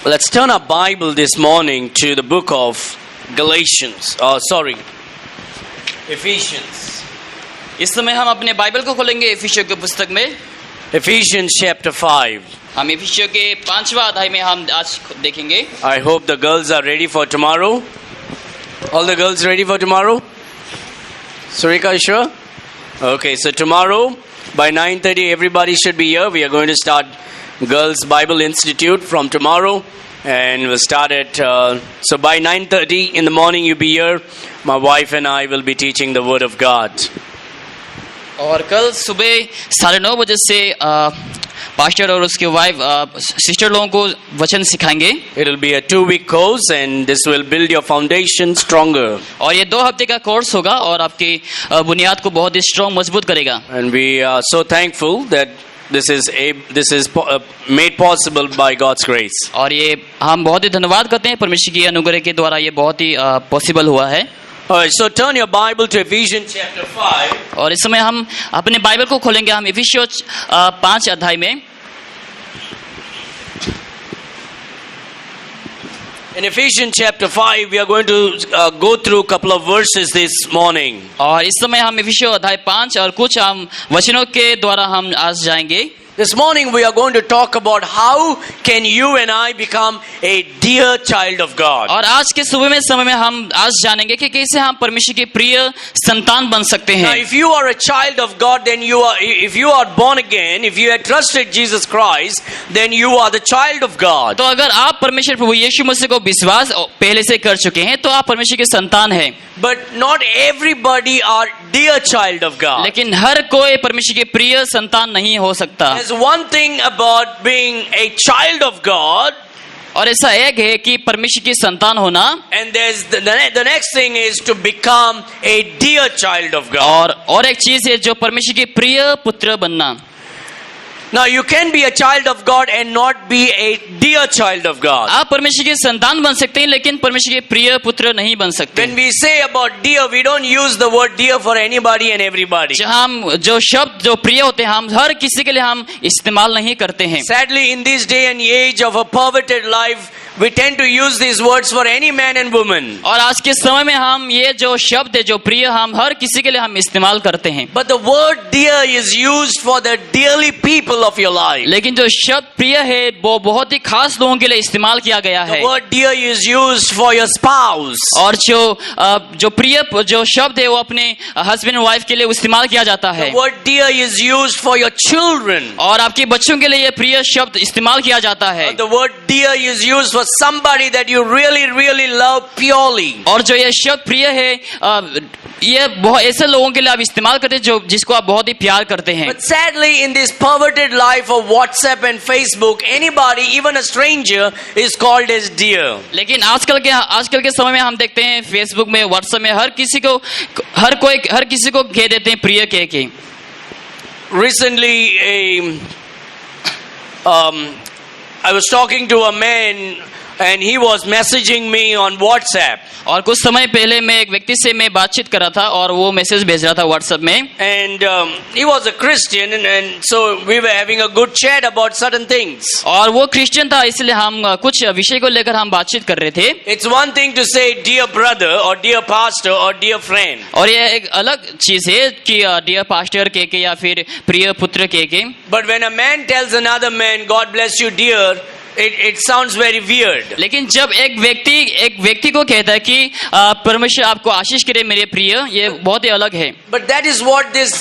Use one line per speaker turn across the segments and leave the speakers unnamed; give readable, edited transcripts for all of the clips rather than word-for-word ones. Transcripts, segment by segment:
Let's turn our Bible this morning to the book of Galatians. Ephesians.
इस समय हम अपने बाइबल को खोलेंगे इफिसियों की पुस्तक में।
Ephesians chapter 5.
हम इफिसियों के 5वां अध्याय में हम आज देखेंगे।
I hope the girls are ready for tomorrow. All the girls ready for tomorrow? Surika, you sure? Okay, so tomorrow by 9:30 everybody should be here. We are going to start Girls Bible Institute from tomorrow, and we'll start at so by 9:30 in the morning you be here. My wife and I will be teaching the Word of God.
और कल सुबह 9:30 बजे से pastor और उसके wife sister लोगों को वचन सिखाएंगे।
It will be a 2-week course, and this will build your foundation stronger.
और ये 2 हफ्ते का कोर्स होगा और आपकी बुनियाद को बहुत ही स्ट्रॉन्ग मजबूत करेगा।
And we are so thankful that this is made possible by God's grace.
और ये हम बहुत ही धन्यवाद करते हैं परमेश्वर की अनुग्रह के द्वारा ये बहुत ही पॉसिबल हुआ है।
Alright, so turn your Bible to Ephesians chapter 5.
और इस समय हम अपने बाइबल को खोलेंगे। हम इफिसियों 5 अध्याय में।
In Ephesians chapter 5, we are going to go through a couple of verses this morning.
और इस समय हम इफिसियों अध्याय 5 और कुछ हम वचनों के द्वारा हम आज जाएंगे।
This morning we are going to talk about how can you and I become a dear child of God.
और आज के सुबह में समय में हम आज जानेंगे कि कैसे हम परमेश्वर के प्रिय संतान बन सकते हैं।
Now, if you are a child of God, then if you are born again, if you have trusted Jesus Christ, then you are the child of God.
तो अगर आप परमेश्वर प्रभु यीशु मसीह को विश्वास पहले से कर चुके हैं तो आप परमेश्वर के संतान हैं।
But not everybody are dear child of God.
लेकिन हर कोई परमेश्वर के प्रिय संतान नहीं हो सकता।
There's one thing about being a child of God.
और ऐसा एक है कि परमेश्वर की संतान होना।
And there's the next thing is to become a dear child of God.
और एक चीज है जो परमेश्वर के प्रिय पुत्र बनना।
Now you can be a child of God and not be a dear child of God.
आप परमेश्वर के संतान बन सकते हैं लेकिन परमेश्वर के प्रिय पुत्र नहीं बन सकते।
When we say about dear, we don't use the word dear for anybody and everybody.
हम जो शब्द जो प्रिय होते हैं हम हर किसी के लिए हम इस्तेमाल नहीं करते हैं।
Sadly, in this day and age of a perverted life, we tend to use these words for any man and woman.
और आज के समय में हम ये जो शब्द है जो प्रिय हम हर किसी के लिए हम इस्तेमाल करते हैं।
But the word dear is used for the dearly people of your life.
लेकिन जो शब्द प्रिय है वो बहुत ही खास लोगों के लिए इस्तेमाल किया गया है।
The word dear is used for your spouse.
और जो प्रिय जो शब्द है वो अपने हस्बैंड वाइफ के लिए इस्तेमाल किया जाता है।
The word dear is used for your children.
और आपके बच्चों के लिए ये प्रिय शब्द इस्तेमाल किया जाता है।
The word dear is used for somebody that you really love purely.
और जो ये शब्द प्रिय है ये बहुत ऐसे लोगों के लिए आप इस्तेमाल करते हैं जो जिसको आप बहुत ही प्यार करते हैं।
But sadly, in this perverted life of WhatsApp and Facebook, anybody, even a stranger, is called as dear.
लेकिन आजकल के समय में हम देखते हैं फेसबुक में व्हाट्सएप में हर किसी को कह देते हैं प्रिय कह के।
Recently, I was talking to a man and he was messaging me on WhatsApp.
और कुछ समय पहले मैं एक व्यक्ति से मैं बातचीत कर रहा था और वो मैसेज भेज रहा था व्हाट्सएप में।
And he was a Christian and so we were having a good chat about certain things.
और वो क्रिश्चियन था इसलिए हम कुछ विषय को लेकर हम बातचीत कर रहे थे।
It's one thing to say dear brother or dear pastor or dear friend.
और ये एक अलग चीज है कि डियर पास्टर कह के या फिर प्रिय पुत्र कह के।
But when a man tells another man, God bless you dear, it sounds very weird.
लेकिन जब एक व्यक्ति को कहता है कि परमेश्वर आपको आशीष करे मेरे प्रिय, ये बहुत ही अलग है।
But that is what this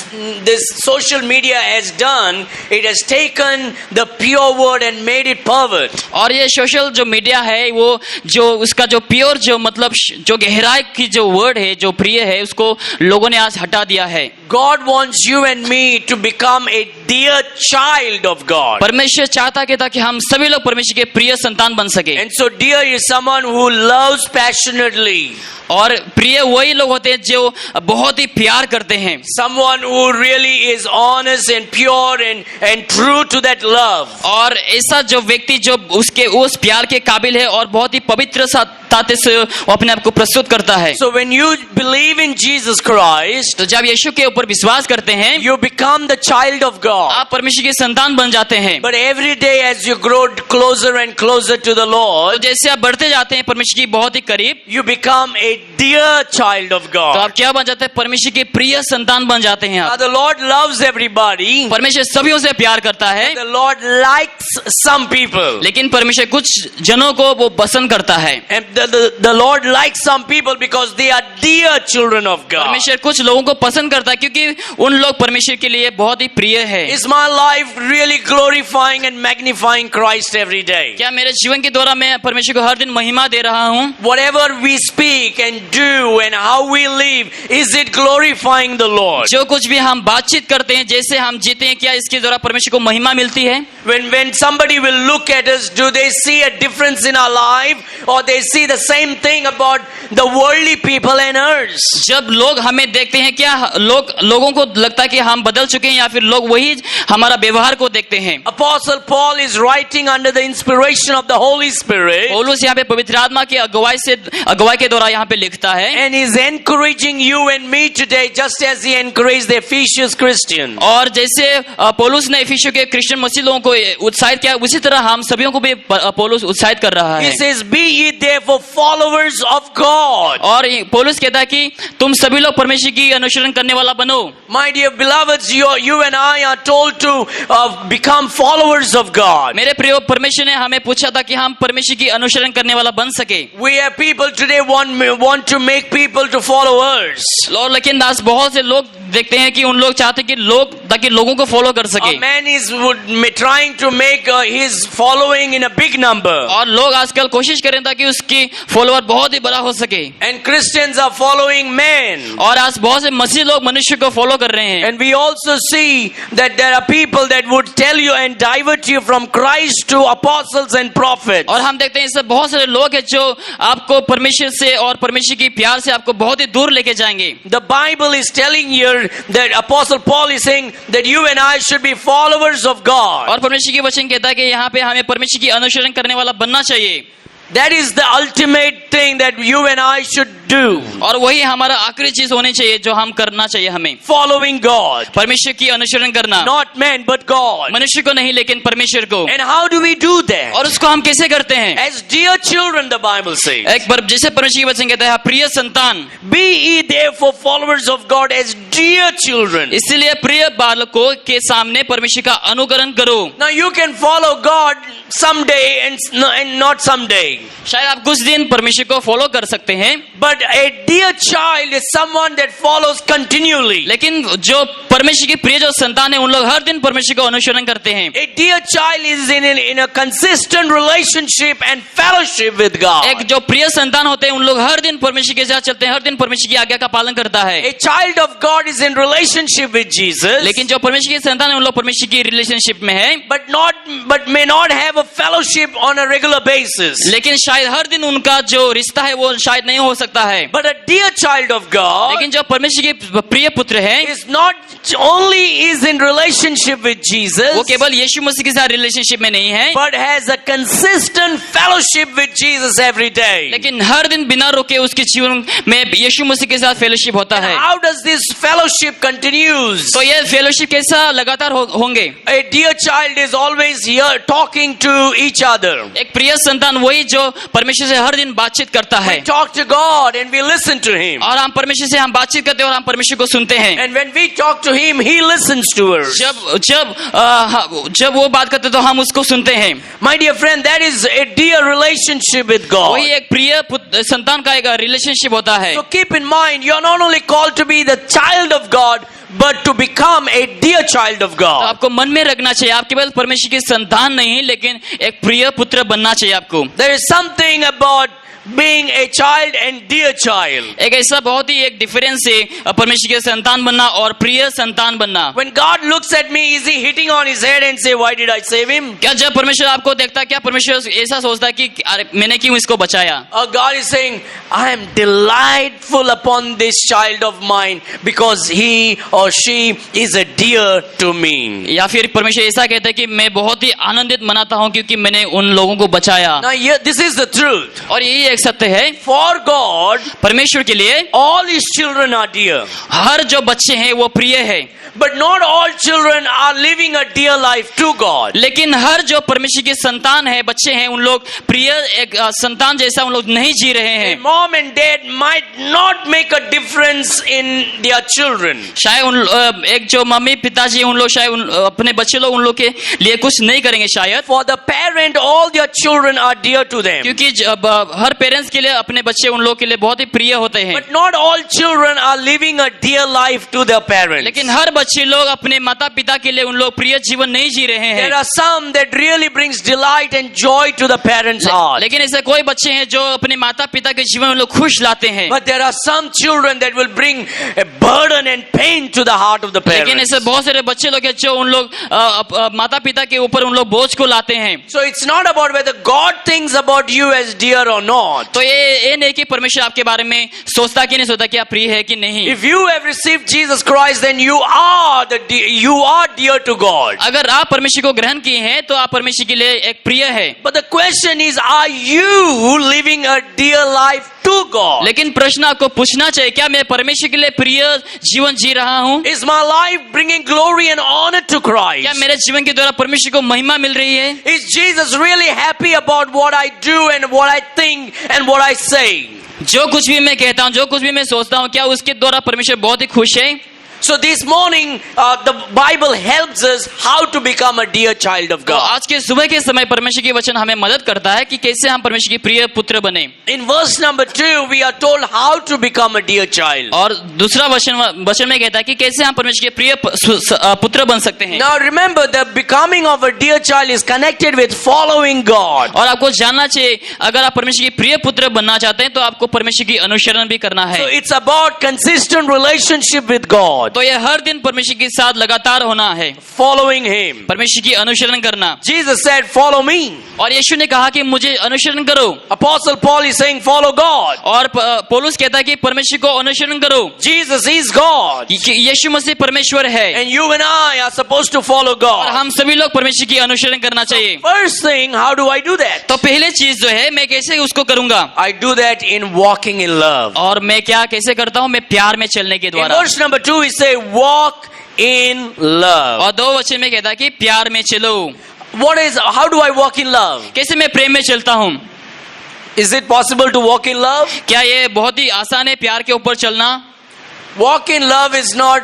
social media has done. It has taken the pure word and made it pervert.
और ये सोशल जो मीडिया है वो जो उसका जो प्योर जो मतलब जो गहराई की जो वर्ड है जो प्रिय है उसको लोगों ने आज हटा दिया है।
God wants you and me to become a dear child of God.
परमेश्वर चाहता है ताकि हम सभी लोग परमेश्वर के प्रिय संतान बन सके।
And so dear is someone who loves passionately.
और प्रिय वही लोग होते हैं जो बहुत ही प्यार करते हैं,
Someone who really is honest and pure and true to that love.
और ऐसा जो व्यक्ति जो उसके उस प्यार के काबिल है और बहुत ही पवित्रता से वो अपने आप को प्रस्तुत करता है।
So when you believe in Jesus Christ,
तो जब यीशु के ऊपर विश्वास करते हैं
you become the child of God.
आप परमेश्वर के संतान बन जाते हैं।
But every day as you grow closer and closer to the
तो
Lord,
जैसे आप बढ़ते जाते हैं परमेश्वर की बहुत ही करीब,
you become a dear child of
तो
God.
आप क्या बन जाते हैं? परमेश्वर के प्रिय संतान बन जाते हैं
Now
आप।
the Lord loves everybody.
परमेश्वर सभी से प्यार करता है,
The Lord likes some people.
लेकिन परमेश्वर कुछ जनों को वो पसंद करता है।
And the Lord likes some people because they are dear children of God.
परमेश्वर कुछ लोगों को पसंद करता है क्योंकि उन लोग परमेश्वर के लिए बहुत ही प्रिय है।
Is my life really glorifying and magnifying Christ every day?
क्या मेरे जीवन के द्वारा मैं परमेश्वर को हर दिन महिमा दे रहा हूँ?
Whatever we speak and do and how we live, is it glorifying the Lord?
जो कुछ भी हम बातचीत करते हैं, जैसे हम जीते हैं, क्या इसके द्वारा परमेश्वर को महिमा मिलती है?
When somebody will look at us, do they see a difference in our life, or they see the same thing about the worldly people and us?
जब लोग हमें देखते हैं, क्या लोगों को लगता है कि हम बदल चुके हैं या फिर लोग वही हमारा व्यवहार को देखते हैं?
Apostle Paul is writing under the inspiration of the Holy Spirit,
पौलुस यहाँ पे पवित्र आत्मा की अगुवाई के द्वारा यहाँ पे लिखता है,
and is encouraging you and me today, just as he encouraged the Ephesians Christians.
और जैसे पौलुस ने इफिसियों के क्रिश्चियन मसीह लोगों को उत्साहित किया, उसी तरह हम सभी को भी पौलुस उत्साहित कर रहा
He
है।
says, "Be ye therefore followers of God."
और पौलुस कहता है कि तुम सभी लोग परमेश्वर की अनुसरण करने वाला बनो।
My dear beloveds, you and I are told to become followers of God.
मेरे प्रिय, परमेश्वर ने हमें पूछा था कि हम परमेश्वर की अनुसरण करने वाला बन सके।
We have people today want to make people to follow us.
और लेकिन आज बहुत से लोग देखते हैं कि उन लोग चाहते हैं कि ताकि लोगों को फॉलो कर सके।
A man is trying to make his following in a big number.
और लोग आजकल कोशिश करें ताकि उसकी फॉलोअर बहुत ही बड़ा हो सके।
And Christians are following men.
और आज बहुत से मसीह लोग मनुष्य को फॉलो कर रहे हैं।
And we also see that there are people that would tell you and divert you from Christ to apostles and prophets.
और हम देखते हैं इससे बहुत सारे लोग हैं जो आपको परमेश्वर से और परमेश्वर की प्यार से आपको बहुत ही दूर लेके जाएंगे।
The Bible is telling here that Apostle Paul is saying that you and I should be followers of God.
और परमेश्वर की वचन कहता है कि यहाँ पे हमें परमेश्वर की अनुसरण करने वाला बनना चाहिए।
That is the ultimate thing that you and I should do.
और वही हमारा आखिरी चीज होनी चाहिए जो हम करना चाहिए हमें।
Following God.
परमेश्वर की अनुसरण करना,
Not man but God.
मनुष्य को नहीं लेकिन परमेश्वर को।
And how do we do that?
और उसको हम कैसे करते हैं?
As dear चildren, the Bible says.
एक बार जैसे परमेश्वर की वचन कहता है, प्रिय संतान,
Be ye therefore followers of God as dear children.
इसलिए प्रिय बालकों के सामने परमेश्वर का अनुकरण करो।
Now you can follow God someday and not someday.
शायद आप कुछ दिन परमेश्वर को फॉलो कर सकते हैं,
But a dear child is someone that follows continually.
लेकिन जो परमेश्वर की प्रिय जो संतान है उन लोग हर दिन परमेश्वर को अनुसरण करते हैं।
A dear child is in a consistent relationship and fellowship with God.
एक जो प्रिय संतान होते हैं उन लोग हर दिन परमेश्वर के साथ चलते हैं, हर दिन परमेश्वर की आज्ञा का पालन करता है।
A child of God is in relationship with Jesus,
लेकिन जो परमेश्वर की संतान है उन लोग परमेश्वर की रिलेशनशिप में है,
but may not have a fellowship on a regular basis.
लेकिन शायद हर दिन उनका जो रिश्ता है वो शायद नहीं हो सकता है।
But a dear child of God
लेकिन जो परमेश्वर के प्रिय पुत्र है
is not only is in relationship with Jesus,
वो केवल यीशु मसीह के साथ रिलेशनशिप में नहीं है,
but has a consistent fellowship with Jesus every day.
लेकिन हर दिन बिना रुके उसके जीवन में यीशु मसीह के साथ फेलोशिप होता है।
How does this fellowship continues?
तो ये फेलोशिप कैसा लगातार होंगे?
A dear child is always here talking to each other.
एक प्रिय संतान वही जो परमेश्वर से हर दिन बातचीत करता है,
We talk to God and we listen to Him.
और हम परमेश्वर से हम बातचीत करते हैं और हम परमेश्वर को सुनते हैं।
And when we talk to Him, He listens to us.
जब वो बात करते तो हम उसको सुनते हैं।
My dear friend, that is a dear relationship with God.
वही एक प्रिय संतान का एक रिलेशनशिप होता है।
So keep in mind, you are not only called to be the child of God, but to become a dear child of
तो
God.
आपको मन में रखना चाहिए, आप केवल परमेश्वर के संतान नहीं लेकिन एक प्रिय पुत्र बनना चाहिए आपको।
There is something about being a child and dear child.
एक ऐसा बहुत ही एक डिफरेंस है परमेश्वर के संतान बनना और प्रिय संतान बनना।
When God looks at me, is he hitting on his head and say, why did I save him?
क्या जब परमेश्वर आपको देखता है क्या परमेश्वर ऐसा सोचता है कि अरे मैंने क्यों इसको बचाया?
Or God is saying, I am delightful upon this child of mine because he or she is a dear to me.
या फिर परमेश्वर ऐसा कहता है कि मैं बहुत ही आनंदित मनाता हूँ क्योंकि मैंने उन लोगों को बचाया।
Now here, this is the truth.
और यही एक सत्य है,
For God,
परमेश्वर के लिए
all his children are dear.
हर जो बच्चे हैं वो प्रिय है,
But not all children are living a dear life to God.
लेकिन हर जो परमेश्वर के संतान है, बच्चे हैं, उन लोग प्रिय एक संतान जैसा उन लोग नहीं जी रहे हैं।
Mom and dad might not make a difference in their children.
शायद उन एक जो मम्मी पिताजी उन लोग शायद अपने बच्चे लोग उन लोग के लिए कुछ नहीं करेंगे शायद।
For the parent, all their children are dear to them.
क्योंकि हर पेरेंट्स के लिए अपने बच्चे उन लोग के लिए बहुत ही प्रिय होते हैं।
But not all children are living a dear life to their parents.
लेकिन हर बच्चे लोग अपने माता पिता के लिए उन लोग प्रिय जीवन नहीं जी रहे हैं।
There are some that really brings delight and joy to the parents' heart.
लेकिन ऐसे कोई बच्चे हैं जो अपने माता पिता के जीवन में लोग खुश लाते हैं।
But there are some children that will bring a burden and pain to the heart of the
लेकिन
parents.
ऐसे बहुत सारे बच्चे लोग हैं जो उन लोग माता पिता के ऊपर उन लोग बोझ को लाते हैं।
So it's not about whether God thinks about you as dear or not.
तो ये नहीं कि परमेश्वर आपके बारे में सोचता कि नहीं सोचता कि आप प्रिय है कि नहीं।
If you have received Jesus Christ, then you are dear to God.
अगर आप परमेश्वर को ग्रहण किए हैं तो आप परमेश्वर के लिए एक प्रिय है।
But the question is, are you living a dear life to God?
लेकिन प्रश्न आपको पूछना चाहिए, क्या मैं परमेश्वर के लिए प्रिय जीवन जी रहा हूँ?
Is my life bringing glory and honor to Christ?
क्या मेरे जीवन के द्वारा परमेश्वर को महिमा मिल रही है?
Is Jesus really happy about what I do and what I think and what I say?
जो कुछ भी मैं कहता हूँ, जो कुछ भी मैं सोचता हूँ, क्या उसके द्वारा परमेश्वर बहुत ही खुश है?
So this morning, the Bible helps us how to become a dear child of
तो
God.
आज के सुबह के समय परमेश्वर की वचन हमें मदद करता है कि कैसे हम परमेश्वर के प्रिय पुत्र बने।
In verse number 2, we are told how to become a dear child.
और दूसरा वचन में कहता है कि कैसे हम परमेश्वर के प्रिय पुत्र बन सकते हैं।
Now remember, the becoming of a dear child is connected with following God.
और आपको जानना चाहिए, अगर आप परमेश्वर के प्रिय पुत्र बनना चाहते हैं तो आपको परमेश्वर की अनुसरण भी करना है।
So it's about consistent relationship with God.
तो ये हर दिन परमेश्वर के साथ लगातार होना है,
Following Him.
परमेश्वर की अनुसरण करना।
Jesus said, follow me.
और यीशु ने कहा कि मुझे अनुसरण करो।
Apostle Paul is saying, follow God.
और पौलुस कहता है कि परमेश्वर को अनुसरण करो।
Jesus is God.
यीशु मसीह परमेश्वर है
And you and I are supposed to follow
और
God.
हम सभी लोग परमेश्वर की अनुसरण करना चाहिए।
First thing, how do I do that?
तो पहले चीज जो है मैं कैसे उसको करूंगा?
I do that in walking in love.
और मैं क्या कैसे करता हूँ? मैं प्यार में चलने के
In
द्वारा।
verse number 2, we say, walk in love.
और 2 वचन में कहता है कि प्यार में चलो।
How do I walk in love?
कैसे मैं प्रेम में चलता हूँ?
Is it possible to walk in love?
क्या ये बहुत ही आसान है प्यार के ऊपर चलना?
Walk in love is not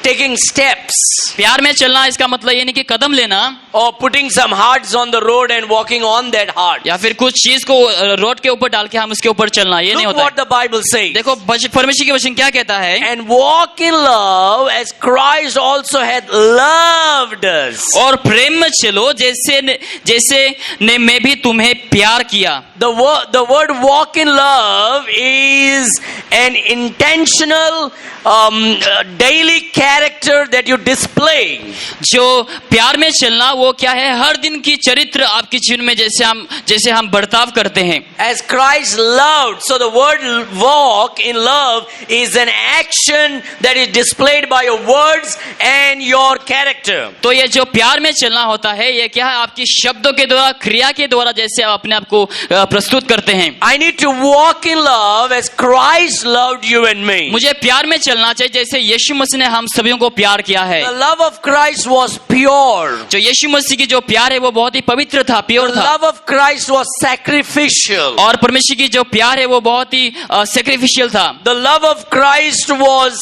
taking steps
प्यार में चलना इसका मतलब ये नहीं कि कदम लेना
or putting some hearts on the road and walking on that heart.
या फिर कुछ चीज को रोड के ऊपर डाल के हम उसके ऊपर चलना, ये नहीं
Look
होता
what the Bible says.
देखो परमेश्वर की वचन क्या कहता है?
And walk in love as Christ also had loved us.
और प्रेम में चलो जैसे ने मैं भी तुम्हें प्यार किया।
The word walk in love is an intentional daily character that you display.
जो प्यार में चलना वो क्या है? हर दिन की चरित्र आपके जीवन में जैसे हम बर्ताव करते हैं।
As Christ loved, so the word walk in love is an action that is displayed by your words and your character.
तो ये जो प्यार में चलना होता है ये क्या है? आपकी शब्दों के द्वारा, क्रिया के द्वारा जैसे आप अपने आप को प्रस्तुत करते हैं।
I need to walk in love as Christ loved you and me.
मुझे प्यार में चलना चाहिए जैसे यीशु मसीह ने हम सभी को प्यार किया है।
The love of Christ was pure.
जो यीशु मसीह की जो प्यार है वो बहुत ही पवित्र था, प्योर
The
था।
love of Christ was sacrificial.
और परमेश्वर की जो प्यार है वो बहुत ही सैक्रिफिशियल था।
The love of Christ was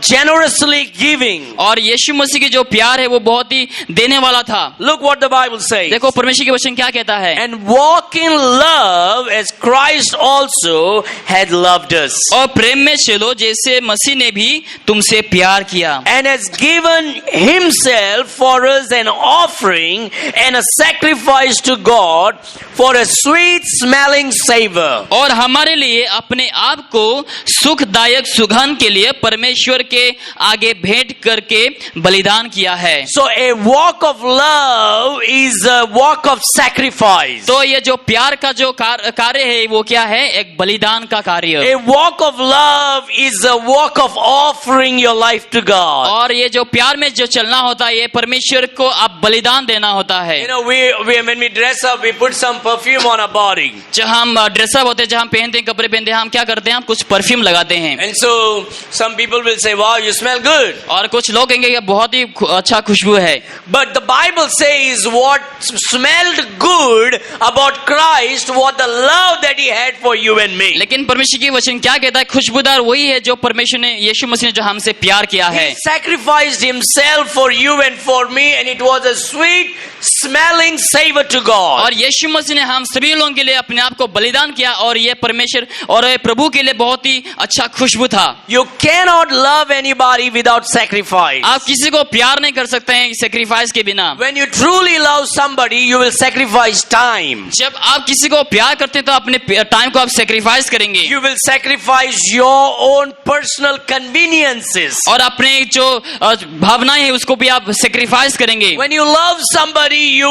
generously giving.
और यीशु मसीह की जो प्यार है वो बहुत ही देने वाला था।
Look what the Bible says.
देखो परमेश्वर के वचन क्या कहता है?
And walk in love as Christ also had loved us.
और प्रेम में चलो जैसे मसीह ने भी तुमसे प्यार किया
and has given himself for us an offering and a sacrifice to God for a sweet smelling savor.
और हमारे लिए अपने आप को सुखदायक सुगंध के लिए परमेश्वर के आगे भेंट करके बलिदान किया है।
So a walk of love is a walk of sacrifice.
तो ये जो प्यार का जो कार्य है वो क्या है? एक बलिदान का कार्य।
A walk of love is a walk of offering your life to God.
और ये जो प्यार में जो चलना होता है ये परमेश्वर को आप बलिदान देना होता है।
You know, when we dress up, we put some perfume on our body.
जब हम ड्रेसअप होते हैं, जब हम पहनते हैं कपड़े पहनते हैं, हम क्या करते हैं? हम कुछ परफ्यूम लगाते हैं।
And so some people will say, wow, you smell good.
और कुछ लोग कहेंगे कि बहुत ही अच्छा खुशबू है।
But the Bible says what smelled good about Christ was the love that he had for you and me.
लेकिन परमेश्वर की वचन क्या कहता है? खुशबूदार वही है जो परमेश्वर ने, यीशु मसीह ने जो हमसे प्यार किया है।
He sacrificed himself for you and for me, and it was a sweet smelling savor to God.
और यीशु मसीह ने हम सभी लोगों के लिए अपने आप को बलिदान किया और ये परमेश्वर और ये प्रभु के लिए बहुत ही अच्छा खुशबू था।
You cannot love anybody without sacrifice.
आप किसी को प्यार नहीं कर सकते हैं सेक्रीफाइस के बिना।
When you truly love somebody, you will sacrifice time.
जब आप किसी को प्यार करते हैं तो अपने टाइम को आप सेक्रीफाइस करेंगे
You will sacrifice your own personal conveniences.
और अपने जो भावनाएं हैं उसको भी आप सेक्रीफाइस करेंगे।
When you love somebody, you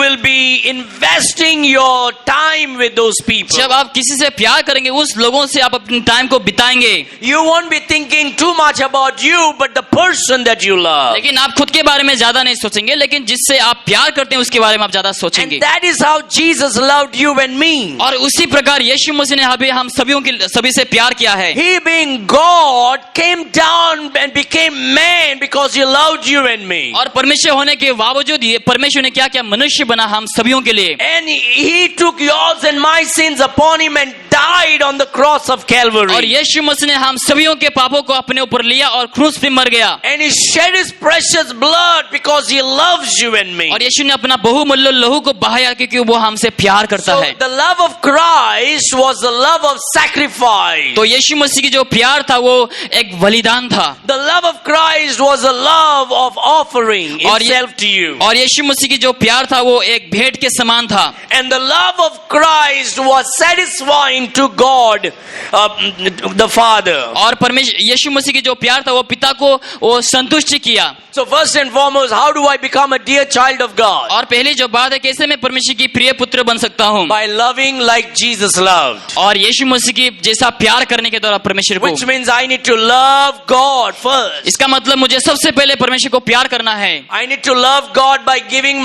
will be investing your time with those people.
जब आप किसी से प्यार करेंगे उस लोगों से आप अपने टाइम को बिताएंगे।
You won't be thinking too much about you, but the person that you love.
लेकिन आप खुद के बारे में ज्यादा नहीं सोचेंगे, लेकिन जिससे आप प्यार करते हैं उसके बारे में आप ज्यादा सोचेंगे।
And that is how Jesus loved you and me.
और उसी प्रकार यीशु मसीह ने अभी हम सभी से प्यार किया है।
He being God came down and became man because he loved you and me.
और परमेश्वर होने के बावजूद ये परमेश्वर ने क्या किया? मनुष्य बना हम सभी के लिए।
And he took yours and my sins upon him and died on the cross of
और
Calvary.
यीशु मसीह ने हम सभी के पापों को अपने ऊपर लिया और क्रूस पे मर गया।
And he shed his precious blood because he loves you and me.
और यीशु ने अपना बहुमूल्य लहू को बहाया क्योंकि वो हमसे प्यार करता
So
है।
the love of Christ was the love of sacrifice.
तो यीशु मसीह की जो प्यार था वो एक बलिदान था।
The love of Christ was a love of offering
और
itself to you.
और यीशु मसीह की जो प्यार था वो एक भेंट के समान था।
And the love of Christ was satisfying to God, the Father.
और परमेश्वर यीशु मसीह की जो प्यार था वो पिता को वो संतुष्टि किया।
So first and foremost, how do I become a dear child of God?
और पहली जो बात है कैसे मैं परमेश्वर की प्रिय पुत्र बन सकता हूँ?
By loving like Jesus loved.
और यीशु मसीह की जैसा प्यार करने के द्वारा परमेश्वर को।
Which means I need to love God first.
इसका मतलब मुझे सबसे पहले परमेश्वर को प्यार करना है।
I need to love God by giving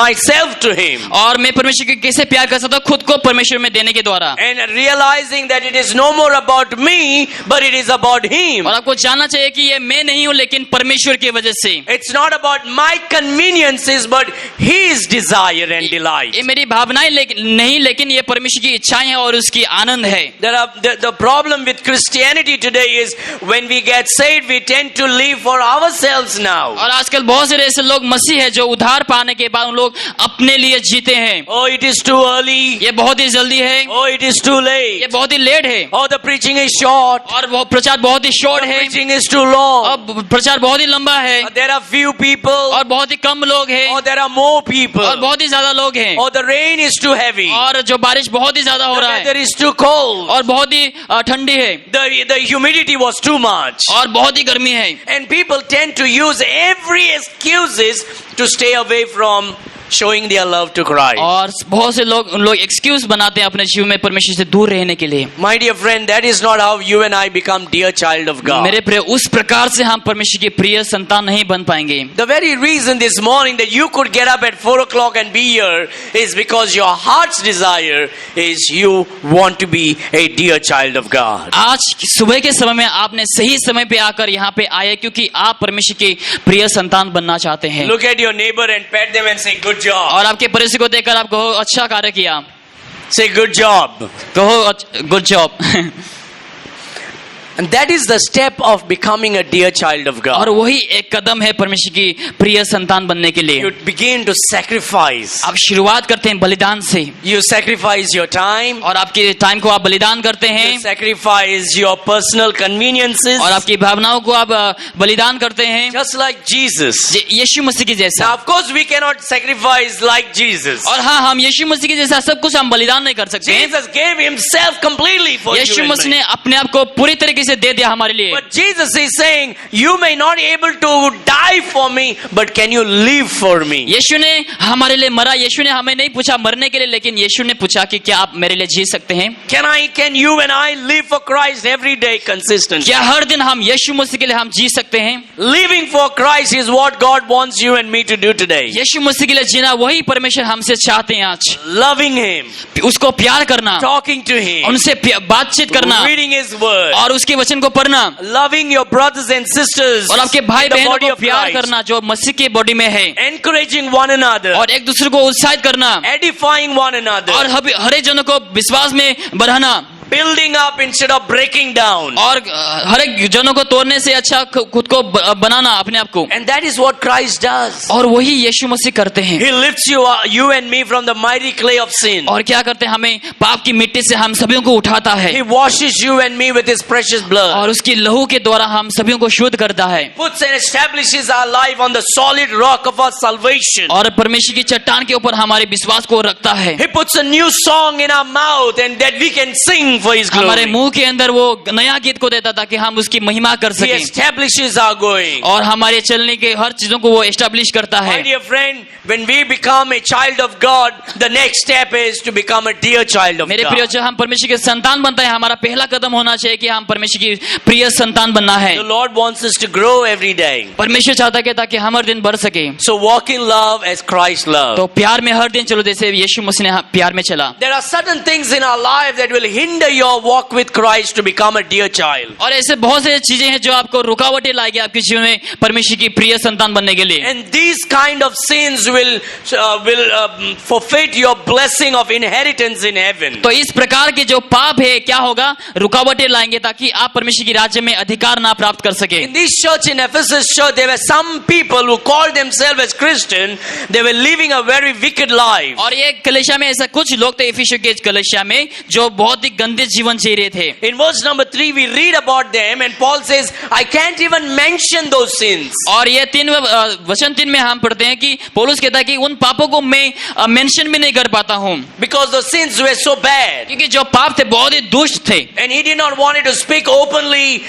myself to Him.
और मैं परमेश्वर को कैसे प्यार कर सकता हूँ? खुद को परमेश्वर में देने के द्वारा।
And realizing that it is no more about me, but it is about Him.
और आपको जानना चाहिए कि ये मैं नहीं हूँ लेकिन परमेश्वर की वजह से।
It's not about my conveniences, but His desire and delight.
ये मेरी भावनाएं नहीं, लेकिन ये परमेश्वर की इच्छाएं हैं और उसकी आनंद है।
The problem with Christianity today is when we get saved, we tend to live for ourselves now.
और आजकल बहुत सारे ऐसे लोग मसीह है जो उद्धार पाने के बाद उन लोग अपने लिए जीते हैं।
Oh, it is too early.
ये बहुत ही जल्दी है।
Oh, it is too late.
ये बहुत ही लेट है।
Oh, the preaching is short.
और वो प्रचार बहुत ही शॉर्ट
The
है।
preaching is too long.
और प्रचार बहुत ही लंबा है।
There are few people.
और बहुत ही कम लोग हैं।
Or there are more people.
और बहुत ही ज्यादा लोग हैं।
Or the rain is too heavy.
और जो बारिश बहुत ही ज्यादा हो
The
रहा
weather
है।
is too cold.
और बहुत ही ठंडी है।
The humidity was too much.
और बहुत ही गर्मी है।
And people tend to use every excuses to stay away from showing their love to Christ.
और बहुत से लोग एक्सक्यूज बनाते हैं अपने जीवन में परमेश्वर से दूर रहने के लिए।
My dear friend, that is not how you and I become dear child of God.
मेरे प्रिय, उस प्रकार से हम परमेश्वर की प्रिय संतान नहीं बन पाएंगे।
The very reason this morning that you could get up at 4 o'clock and be here is because your heart's desire is you want to be a dear child of God.
आज सुबह के समय में आपने सही समय पे आकर यहाँ पे आए क्योंकि आप परमेश्वर की प्रिय संतान बनना चाहते हैं।
Look at your neighbor and pat them and say good job.
और आपके पड़ोसी को देखकर आप कहो अच्छा कार्य किया।
Say good job.
कहो good job.
And that is the step of becoming a dear child of
और
God.
वही एक कदम है परमेश्वर की प्रिय संतान बनने के लिए।
You begin to sacrifice.
आप शुरुआत करते हैं बलिदान से,
You sacrifice your time.
और आपके टाइम को आप बलिदान करते
You
हैं,
sacrifice your personal conveniences.
और आपकी भावनाओं को आप बलिदान करते हैं,
Just like Jesus.
यीशु मसीह की जैसा।
Now, of course, we cannot sacrifice like Jesus.
और हाँ, हम यीशु मसीह की जैसा सब कुछ हम बलिदान नहीं कर सकते।
Jesus gave himself completely for you
Yeshu
and
Masih
me.
ने अपने आप को पूरी तरीके से दे दिया हमारे लिए।
But Jesus is saying, you may not able to die for me, but can you live for me?
यीशु ने हमारे लिए मरा। यीशु ने हमें नहीं पूछा मरने के लिए, लेकिन यीशु ने पूछा कि क्या आप मेरे लिए जी सकते हैं?
Can you and I live for Christ every day consistently?
क्या हर दिन हम यीशु मसीह के लिए हम जी सकते हैं?
Living for Christ is what God wants you and me to do today.
यीशु मसीह के लिए जीना वही परमेश्वर हमसे चाहते हैं आज।
Loving Him,
उसको प्यार करना,
talking to Him,
उनसे बातचीत करना,
reading His Word,
और उसके वचन को पढ़ना,
loving your brothers and sisters
और आपके भाई
in the
बहनों
body
को
of
प्यार
Christ,
करना जो मसीह के बॉडी में है,
encouraging one another,
और एक दूसरे को उत्साहित करना,
edifying one another,
और हर एक जनों को विश्वास में बढ़ाना,
building up instead of breaking down.
और हर एक जनों को तोड़ने से अच्छा खुद को बनाना अपने आप को।
And that is what Christ does.
और वही यीशु मसीह करते हैं।
He lifts you and me from the mighty clay of sin.
और क्या करते हैं? हमें पाप की मिट्टी से हम सभी को उठाता है,
He washes you and me with His precious blood.
और उसकी लहू के द्वारा हम सभी को शुद्ध करता है,
Puts and establishes our life on the solid rock of our salvation.
और परमेश्वर की चट्टान के ऊपर हमारे विश्वास को रखता है।
He puts a new song in our mouth and that we can sing for His
हमारे
glory.
मुंह के अंदर वो नया गीत को देता ताकि हम उसकी महिमा कर
He
सकें,
establishes our going.
और हमारे चलने के हर चीजों को वो एस्टैब्लिश करता
My
है।
dear friend, when we become a child of God, the next step is to become a dear child of
मेरे प्रिय,
God.
जब हम परमेश्वर के संतान बनता है, हमारा पहला कदम होना चाहिए कि हम परमेश्वर की प्रिय संतान बनना है।
The Lord wants us to grow every day.
परमेश्वर चाहता है ताकि हम हर दिन बढ़ सके।
So walk in love as Christ loved.
तो प्यार में हर दिन चलो जैसे यीशु मसीह ने प्यार में चला।
There are certain things in our life that will hinder your walk with Christ to become a dear child.
और ऐसे बहुत से चीजें हैं जो आपको रुकावटें लाएगी आपके जीवन में परमेश्वर की प्रिय संतान बनने के लिए।
And these kind of sins will forfeit your blessing of inheritance in heaven.
तो इस प्रकार के जो पाप है क्या होगा? रुकावटें लाएंगे ताकि आप परमेश्वर की राज्य में अधिकार ना प्राप्त कर सके।
In this church, in Ephesus church, there were some people who called themselves as Christian. They were living a very wicked life.
और ये कलीसिया में ऐसा कुछ लोग थे इफिसियों के कलीसिया में जो बहुत ही गंदे जीवन जी रहे थे।
In verse number 3, we read about them, and Paul says, "I can't even mention those sins."
और ये वचन 3 में हम पढ़ते हैं कि पौलुस कहता है कि उन पापों को मैं मेंशन भी नहीं कर पाता हूँ,
Because the sins were so bad.
क्योंकि जो पाप थे बहुत ही दुष्ट थे।
And he did not want to speak openly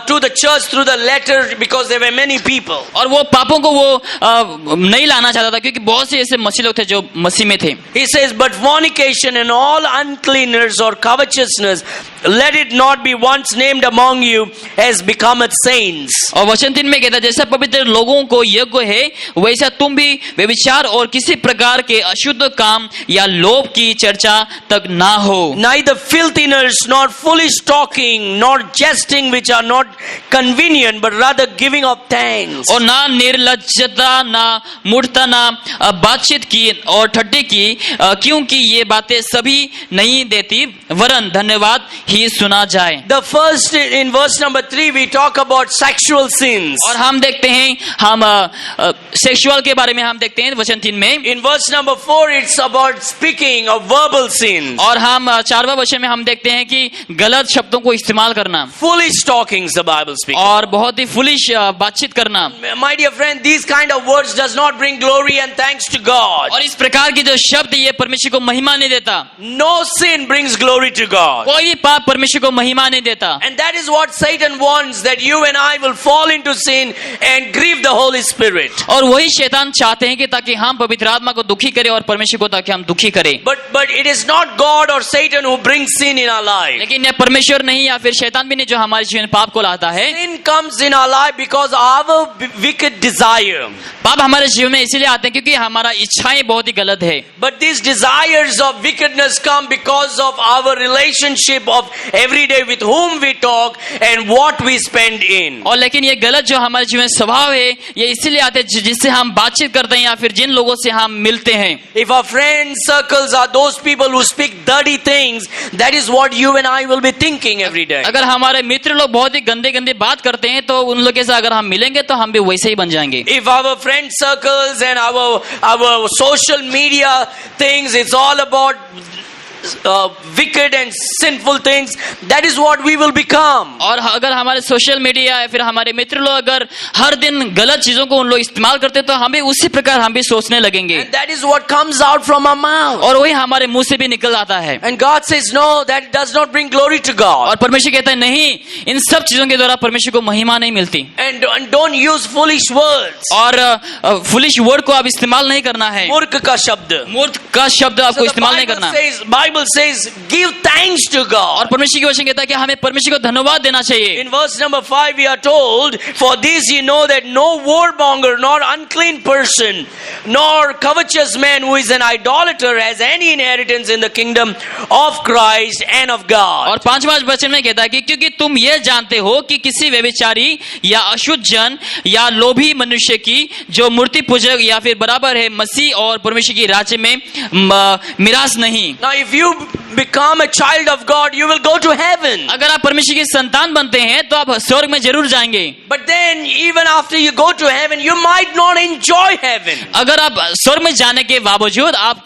to the church through the letter because there were many people.
और वो पापों को वो नहीं लाना चाहता था क्योंकि बहुत से ऐसे मसीह लोग थे जो मसीह में थे।
He says, "But fornication and all uncleanness or covetousness, let it not be once named among you as becometh saints."
और वचन 3 में कहता है जैसा पवित्र लोगों को योग्य है वैसा तुम भी व्यभिचार और किसी प्रकार के अशुद्ध काम या लोभ की चर्चा तक ना हो।
Neither filthiness, nor foolish talking, nor jesting, which are not convenient, but rather giving of thanks.
और ना निर्लज्जता, ना मूर्खता, ना बातचीत की और ठट्ठी की, क्योंकि ये बातें सभी नहीं देती वरन धन्यवाद ही सुना जाए।
The first, in verse number 3, we talk about sexual sins.
और हम देखते हैं हम सेक्सुअल के बारे में हम देखते हैं वचन 3 में।
In verse number 4, it's about speaking of verbal sins.
और हम 4वां वचन में हम देखते हैं कि गलत शब्दों को इस्तेमाल करना
Foolish talkings, the Bible speaks.
और बहुत ही फुलिश बातचीत करना।
My dear friend, these kind of words does not bring glory and thanks to God.
और इस प्रकार की जो शब्द ये परमेश्वर को महिमा नहीं देता।
No sin brings glory to God.
कोई भी पाप परमेश्वर को महिमा नहीं देता।
And that is what Satan wants, that you and I will fall into sin and grieve the Holy Spirit.
और वही शैतान चाहते हैं कि ताकि हम पवित्र आत्मा को दुखी करें और परमेश्वर को ताकि हम दुखी करें।
But it is not God or Satan who brings sin in our life.
लेकिन यह परमेश्वर नहीं या फिर शैतान भी नहीं जो हमारे जीवन में पाप को लाता है।
Sin comes in our life because of our wicked desire.
पाप हमारे जीवन में इसीलिए आते हैं क्योंकि हमारा इच्छाएं बहुत ही गलत है।
But these desires of wickedness come because of our relationship relationship of every day with whom we talk and what we spend in.
और लेकिन ये गलत जो हमारे जीवन में स्वभाव है, ये इसीलिए आते हैं जिससे हम बातचीत करते हैं या फिर जिन लोगों से हम मिलते हैं.
If our friend circles are those people who speak dirty things, that is what you and I will be thinking every day.
अगर हमारे मित्र लोग बहुत ही गंदे गंदे बात करते हैं तो उन लोगों के साथ अगर हम मिलेंगे तो हम भी वैसे ही बन जाएंगे.
If our friend circles and our social media things, it's all about wicked and sinful things, that is what we will become.
और अगर हमारे सोशल मीडिया या फिर हमारे मित्र लोग अगर हर दिन गलत चीजों को उन लोग इस्तेमाल करते तो हम भी उसी प्रकार हम भी सोचने लगेंगे.
And that is what comes out from our mouth.
और वही हमारे मुंह से भी निकल आता है.
And God says no, that does not bring glory to God.
और परमेश्वर कहता है नहीं, इन सब चीजों के द्वारा परमेश्वर को महिमा नहीं मिलती.
And don't use foolish words.
और फुलिश वर्ड को आप इस्तेमाल नहीं करना है.
मूर्ख का शब्द.
मूर्ख का शब्द आपको इस्तेमाल नहीं करना.
Bible says give thanks to God.
और परमेश्वर की वचन कहता है कि हमें परमेश्वर को धन्यवाद देना चाहिए.
In verse number 5 we are told, for this ye know that no warmonger nor unclean person nor covetous man who is an idolater has any inheritance in the kingdom of Christ and of God.
और 5वां वचन में कहता है कि क्योंकि तुम ये जानते हो कि किसी व्यभिचारी या अशुद्ध जन या लोभी मनुष्य की जो मूर्ति पूजक या फिर बराबर है मसीह और परमेश्वर की राज्य में मिरास नहीं.
Now if you become a child of God, you will go to heaven.
अगर आप परमेश्वर की संतान बनते हैं तो आप स्वर्ग में जरूर जाएंगे.
But then even after you go to heaven, you might not enjoy heaven.
अगर आप स्वर्ग में जाने के बावजूद आप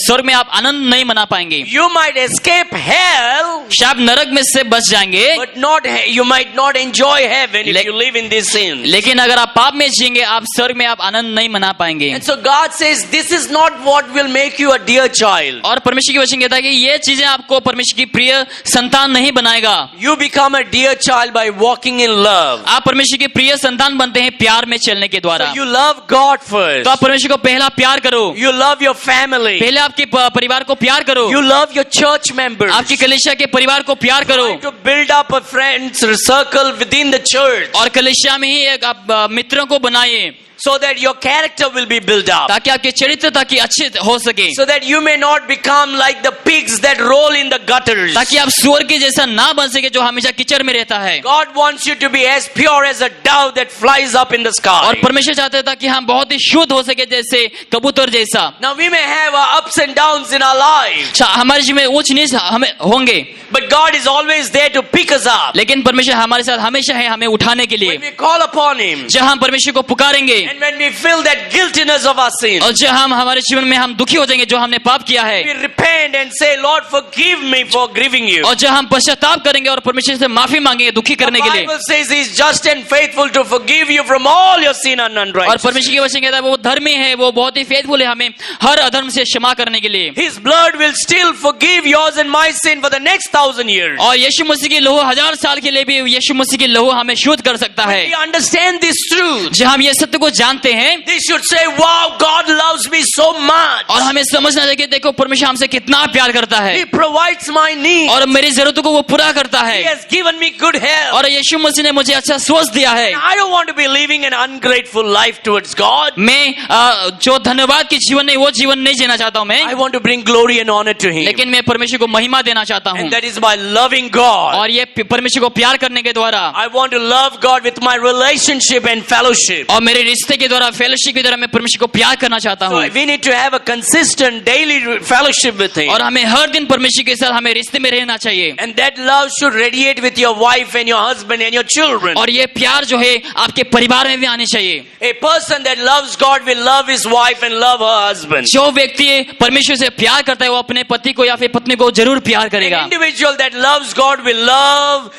स्वर्ग में आप आनंद नहीं मना पाएंगे.
You might escape hell,
आप नरक में से बच जाएंगे,
but you might not enjoy heaven if you live in this sin.
लेकिन अगर आप पाप में जिएंगे आप स्वर्ग में आप आनंद नहीं मना पाएंगे.
And so God says this is not what will make you a dear child.
और परमेश्वर की वचन कहता है कि ये चीजें आपको परमेश्वर की प्रिय संतान नहीं बनाएगा.
You become a dear child by walking in love.
आप परमेश्वर की प्रिय संतान बनते हैं प्यार में चलने के द्वारा.
So you love God first.
तो आप परमेश्वर को पहला प्यार करो.
You love your family.
पहले आपके परिवार को प्यार करो.
You love your church members.
आपकी कलीसिया के परिवार को प्यार करो.
Try to build up a friends circle within the church.
और कलीसिया में ही एक आप मित्रों को बनाइए.
So that your character will be built up.
ताकि आपके चरित्र ताकि अच्छे हो सके.
So that you may not become like the pigs that roll in the gutters.
ताकि आप सुअर के जैसा ना बन सके जो हमेशा कीचड़ में रहता है.
God wants you to be as pure as a dove that flies up in the sky.
और परमेश्वर चाहते हैं कि हम बहुत ही शुद्ध हो सके जैसे कबूतर जैसा.
Now we may have our ups and downs in our lives.
हमारे जीवन में ऊंच नीच हमें होंगे.
But God is always there to pick us up.
लेकिन परमेश्वर हमारे साथ हमेशा है हमें उठाने के लिए.
When we call upon Him.
जब हम परमेश्वर को पुकारेंगे.
And when we feel that guiltiness of our sin.
और जब हम हमारे जीवन में हम दुखी हो जाएंगे जो हमने पाप किया है.
We repent and say, Lord, forgive me for grieving you.
और जब हम पश्चाताप करेंगे और परमेश्वर से माफी मांगेंगे दुखी करने के लिए.
The Bible says He is just and faithful to forgive you from all your sin and unrighteousness.
और परमेश्वर की वचन कहता है वो धर्मी है, वो बहुत ही फेथफुल है हमें हर अधर्म से क्षमा करने के लिए.
His blood will still forgive yours and my sin for the next 1,000 years.
और यीशु मसीह की लहू 1000 साल के लिए भी यीशु मसीह की लहू हमें शुद्ध कर सकता है.
We understand this truth.
जब हम ये सत्य को जानते हैं,
They should say, wow, God loves me so much.
और हमें समझना चाहिए कि देखो परमेश्वर हमसे कितना प्यार करता है.
He provides my needs.
और मेरी जरूरतों को वो पूरा करता है.
He has given me good health.
और यीशु मसीह ने मुझे अच्छा स्वास्थ्य दिया है.
I don't want to be living an ungrateful life towards God.
मैं जो धन्यवाद की जीवन नहीं वो जीवन नहीं जीना चाहता हूँ मैं.
I want to bring glory and honor to Him.
लेकिन मैं परमेश्वर को महिमा देना चाहता हूँ.
And that is by loving God.
और ये परमेश्वर को प्यार करने के द्वारा.
I want to love God with my relationship and fellowship.
और मेरे रिश्ते के द्वारा फेलोशिप के द्वारा मैं परमेश्वर को प्यार करना चाहता हूँ.
So we need to have a consistent daily fellowship with Him.
और हमें हर दिन परमेश्वर के साथ हमें रिश्ते में रहना चाहिए.
And that love should radiate with your wife and your husband and your children.
और ये प्यार जो है आपके परिवार में भी आनी चाहिए.
A person that loves God will love his wife and love her husband.
जो व्यक्ति परमेश्वर से प्यार करता है वो अपने पति को या फिर पत्नी को जरूर प्यार करेगा.
An individual that loves God will love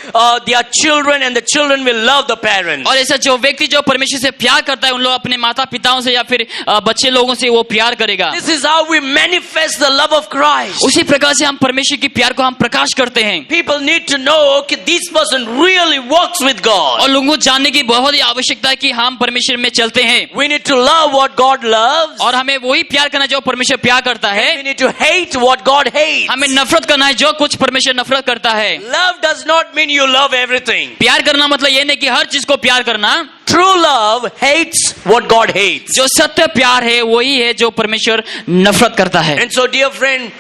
their children and the children will love the parents.
और ऐसा जो व्यक्ति जो परमेश्वर से प्यार करता है उन लोग अपने माता पिताओं से या फिर बच्चे लोगों से वो प्यार करेगा.
This is how we manifest the love of Christ.
उसी प्रकार से हम परमेश्वर की प्यार को हम प्रकाश करते हैं.
People need to know कि this person really walks with God.
और लोगों को जानने की बहुत ही आवश्यकता है कि हम परमेश्वर में चलते हैं.
We need to love what God loves.
और हमें वही प्यार करना जो परमेश्वर प्यार करता है.
We need to hate what God hates.
हमें नफरत करना है जो कुछ परमेश्वर नफरत करता है.
Love does not mean you love everything.
प्यार करना मतलब ये नहीं कि हर चीज को प्यार करना.
True love hates what God hates.
जो सत्य प्यार है वही है जो परमेश्वर नफरत करता है.
And so dear friend,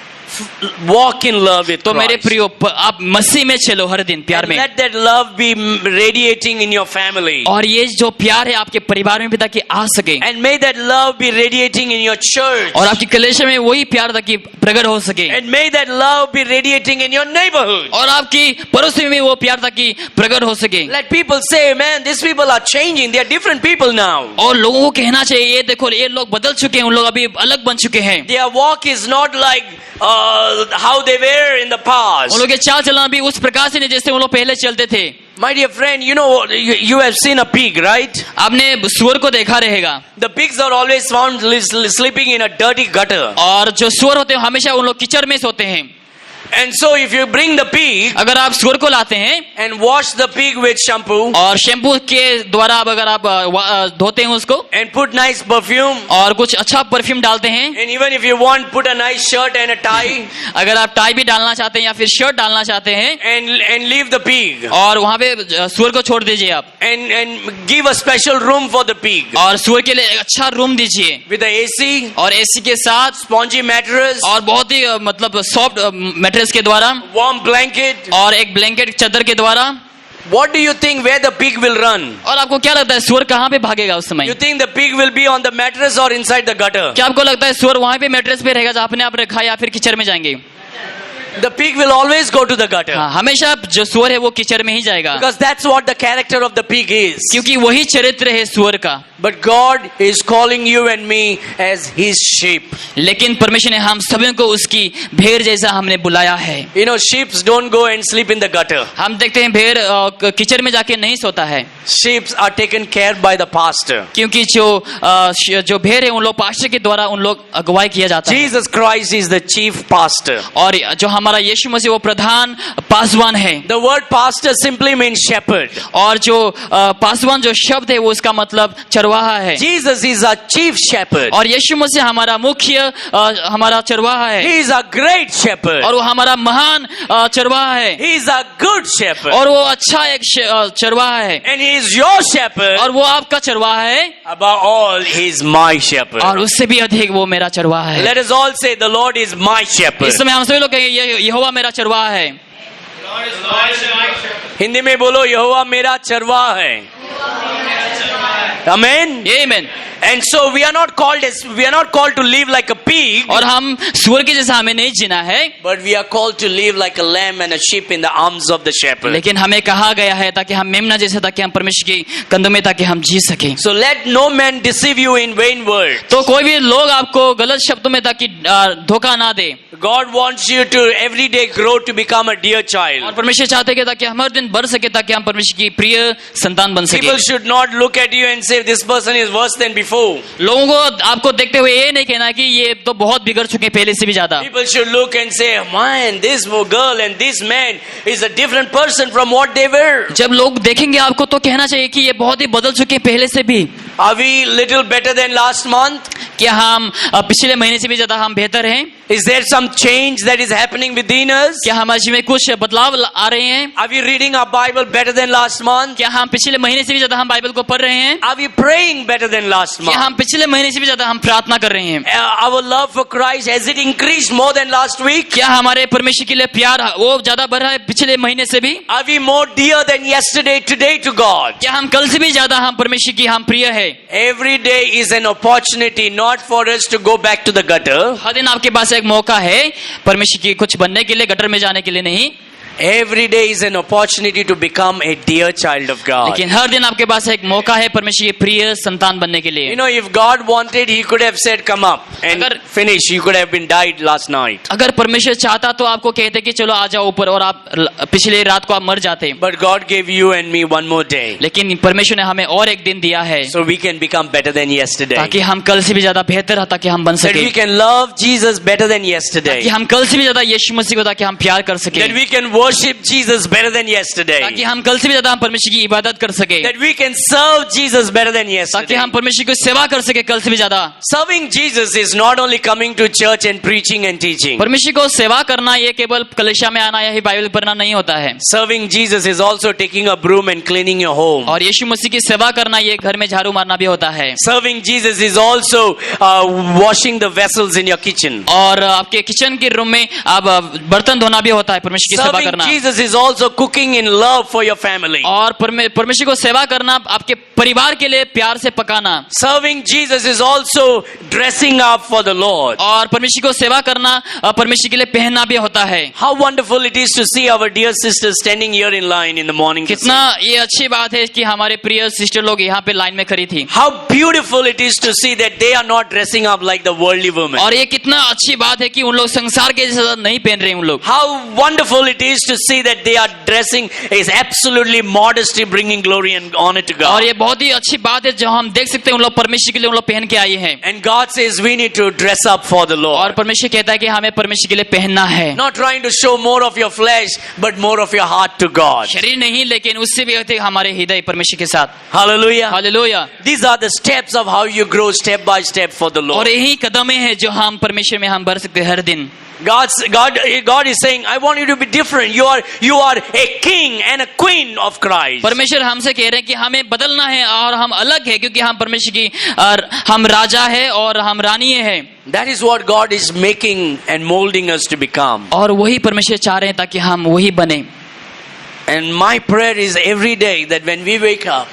walk in love with
तो मेरे
Christ.
प्रियो आप मसीह में चलो हर दिन प्यार
And
में,
let that love be radiating in your family.
और ये जो प्यार है आपके परिवार में भी ताकि आ सके,
And may that love be radiating in your church.
और आपकी कलीसिया में वही प्यार ताकि प्रकट हो सके,
And may that love be radiating in your neighborhood.
और आपकी पड़ोसी में भी वो प्यार ताकि प्रकट हो सके,
Let people say, man, these people are changing. They are different people now.
और लोगों को कहना चाहिए ये देखो ये लोग बदल चुके हैं, उन लोग अभी अलग बन चुके हैं,
Their walk is not like how they were in the
उन
past.
लोग के चाल चलना भी उस प्रकार से नहीं जैसे उन लोग पहले चलते थे।
My dear friend, you know, you have seen a pig, right?
आपने सुअर को देखा रहेगा,
The pigs are always found sleeping in a dirty gutter.
और जो सुअर होते हैं हमेशा उन लोग कीचड़ में सोते हैं।
And so if you bring the pig
अगर आप सुअर को लाते हैं
and wash the pig with shampoo
और शैम्पू के द्वारा अब अगर आप धोते हैं उसको
and put nice perfume,
और कुछ अच्छा परफ्यूम डालते हैं,
and even if you want, put a nice shirt and a tie
अगर आप टाई भी डालना चाहते हैं या फिर शर्ट डालना चाहते हैं,
and leave the pig
और वहां पे सुअर को छोड़ दीजिए आप,
and give a special room for the pig
और सुअर के लिए एक अच्छा रूम दीजिए
with the AC,
और एसी के साथ
spongy mattress,
और बहुत ही मतलब सॉफ्ट मैट्रेस के द्वारा
warm blanket.
और एक ब्लैंकेट चादर के द्वारा।
What do you think where the pig will run?
और आपको क्या लगता है सुअर कहाँ पे भागेगा उस समय?
You think the pig will be on the mattress or inside the gutter?
क्या आपको लगता है सुअर वहां पे मैट्रेस पे रहेगा जहाँ आपने आप रखा या फिर कीचड़ में जाएंगे?
The pig will always go to the gutter.
हाँ, हमेशा जो सुअर है वो कीचड़ में ही जाएगा,
Because that's what the character of the pig is.
क्योंकि वही चरित्र है सुअर का।
But God is calling you and me as His sheep.
लेकिन परमेश्वर ने हम सभी को उसकी भेड़ जैसा हमने बुलाया है।
You know, sheep don't go and sleep in the gutter.
हम देखते हैं भेड़ कीचड़ में जाके नहीं सोता है,
Sheep are taken care by the pastor.
क्योंकि जो भेड़ है उन लोग पास्टर के द्वारा उन लोग अगुवाई किया जाता है,
Jesus Christ is the chief pastor.
और जो हमारा यीशु मसीह वो प्रधान पासवान है।
The word pastor simply means shepherd.
और जो पासवान जो शब्द है वो उसका मतलब चरवाहा है,
Jesus is our chief shepherd.
और यीशु मसीह हमारा मुख्य हमारा चरवाहा है,
He is a great shepherd.
और वो हमारा महान चरवाहा है,
He is a good shepherd.
और वो अच्छा एक चरवाहा है,
And He is your shepherd.
और वो आपका चरवाहा है,
Above all, He is my shepherd.
और उससे भी अधिक वो मेरा चरवाहा है।
Let us all say, the Lord is my shepherd.
इस समय हम सभी लोग कहेंगे यहोवा मेरा चरवाहा है।
हिंदी में बोलो, यहोवा मेरा चरवाहा है। Amen.
आमीन।
And so we are not called to live like a pig,
और हम सुअर के जैसा हमें नहीं जीना है,
but we are called to live like a lamb and a sheep in the arms of the shepherd.
लेकिन हमें कहा गया है ताकि हम मेमना जैसे ताकि हम परमेश्वर की कंधों में ताकि हम जी सकें।
So let no man deceive you in vain words.
तो कोई भी लोग आपको गलत शब्दों में ताकि धोखा ना दे।
God wants you to every day grow to become a dear
और
child.
परमेश्वर चाहते हैं ताकि हम हर दिन बढ़ सके ताकि हम परमेश्वर की प्रिय संतान बन सके।
People should not look at you and say this person is worse than before.
लोगों को आपको देखते हुए ये नहीं कहना कि ये तो बहुत बिगड़ चुके हैं पहले से भी ज्यादा।
People should look and say, man, this girl and this man is a different person from what they were.
जब लोग देखेंगे आपको तो कहना चाहिए कि ये बहुत ही बदल चुके हैं पहले से भी।
Are we little better than last month?
क्या हम पिछले महीने से भी ज्यादा हम बेहतर हैं?
Is there some change that is happening within us?
क्या हमारे जीवन में कुछ बदलाव आ रहे हैं?
Are we reading our Bible better than last month?
क्या हम पिछले महीने से भी ज्यादा हम बाइबल को पढ़ रहे हैं?
Are we praying better than last
क्या हम
month?
पिछले महीने से भी ज्यादा हम प्रार्थना कर रहे हैं?
Our love for Christ, has it increased more than last week?
क्या हमारे परमेश्वर के लिए प्यार वो ज्यादा बढ़ रहा है पिछले महीने से भी?
Are we more dear than yesterday, today to God?
क्या हम कल से भी ज्यादा हम परमेश्वर की हम प्रिय है?
Every day is an opportunity not for us to go back to the gutter.
हर दिन आपके पास एक मौका है परमेश्वर की कुछ बनने के लिए, गटर में जाने के लिए नहीं,
Every day is an opportunity to become a dear child of God.
लेकिन हर दिन आपके पास एक मौका है परमेश्वर की प्रिय संतान बनने के लिए।
You know, if God wanted, He could have said, come up and
Agar-
finish. You could have been died last night.
अगर परमेश्वर चाहता तो आपको कहते कि चलो आ जाओ ऊपर और आप पिछले रात को आप मर जाते,
But God gave you and me one more day.
लेकिन परमेश्वर ने हमें और एक दिन दिया है
So we can become better than yesterday.
ताकि हम कल से भी ज्यादा बेहतर ताकि हम बन
That
सके,
we can love Jesus better than yesterday.
ताकि हम कल से भी ज्यादा यीशु मसीह को ताकि हम प्यार कर सके,
That we can worship Jesus better than yesterday.
ताकि हम कल से भी ज्यादा हम परमेश्वर की इबादत कर सके,
That we can serve Jesus better than
ताकि
yesterday.
हम परमेश्वर की सेवा कर सके कल से भी ज्यादा।
Serving Jesus is not only coming to church and preaching and teaching.
परमेश्वर को सेवा करना ये केवल कलीसिया में आना या ही बाइबल पढ़ना नहीं होता है।
Serving Jesus is also taking a broom and cleaning your home.
और यीशु मसीह की सेवा करना ये घर में झाड़ू मारना भी होता है।
Serving Jesus is also washing the vessels in your kitchen.
और आपके किचन के रूम में आप बर्तन धोना भी होता है, परमेश्वर की सेवा
Serving
करना।
Jesus is also cooking in love for your family.
और परमेश्वर को सेवा करना आपके परिवार के लिए प्यार से पकाना।
Serving Jesus is also dressing up for the Lord.
और परमेश्वर को सेवा करना परमेश्वर के लिए पहनना भी होता है।
How wonderful it is to see our dear sisters standing here in line in the morning. to
कितना
sing.
ये अच्छी बात है कि हमारे प्रिय सिस्टर लोग यहाँ पे लाइन में खड़ी थी।
How beautiful it is to see that they are not dressing up like the worldly women.
और ये कितना अच्छी बात है कि उन लोग संसार के जैसा नहीं पहन रहे हैं उन लोग।
How wonderful it is to see that they are dressing is absolutely modesty, bringing glory and honor to
और
God.
ये बहुत ही अच्छी बात है जो हम देख सकते हैं उन लोग परमेश्वर के लिए उन लोग पहन के आए हैं।
And God says we need to dress up for the
और
Lord.
परमेश्वर कहता है कि हमें परमेश्वर के लिए पहनना है।
Not trying to show more of your flesh, but more of your heart to God.
शरीर नहीं लेकिन उससे भी अधिक हमारे हृदय परमेश्वर के साथ।
Hallelujah.
Hallelujah.
These are the steps of how you grow step by step for the
और
Lord.
यही कदमें हैं जो हम परमेश्वर में हम बढ़ सकते हैं हर दिन।
God is saying, I want you to be different. You are a king and a queen of Christ.
परमेश्वर हमसे कह रहे हैं कि हमें बदलना है और हम अलग है क्योंकि हम परमेश्वर की हम राजा है और हम रानी है।
That is what God is making and molding us to become.
और वही परमेश्वर चाह रहे हैं ताकि हम वही बने।
And my prayer is every day that when we wake up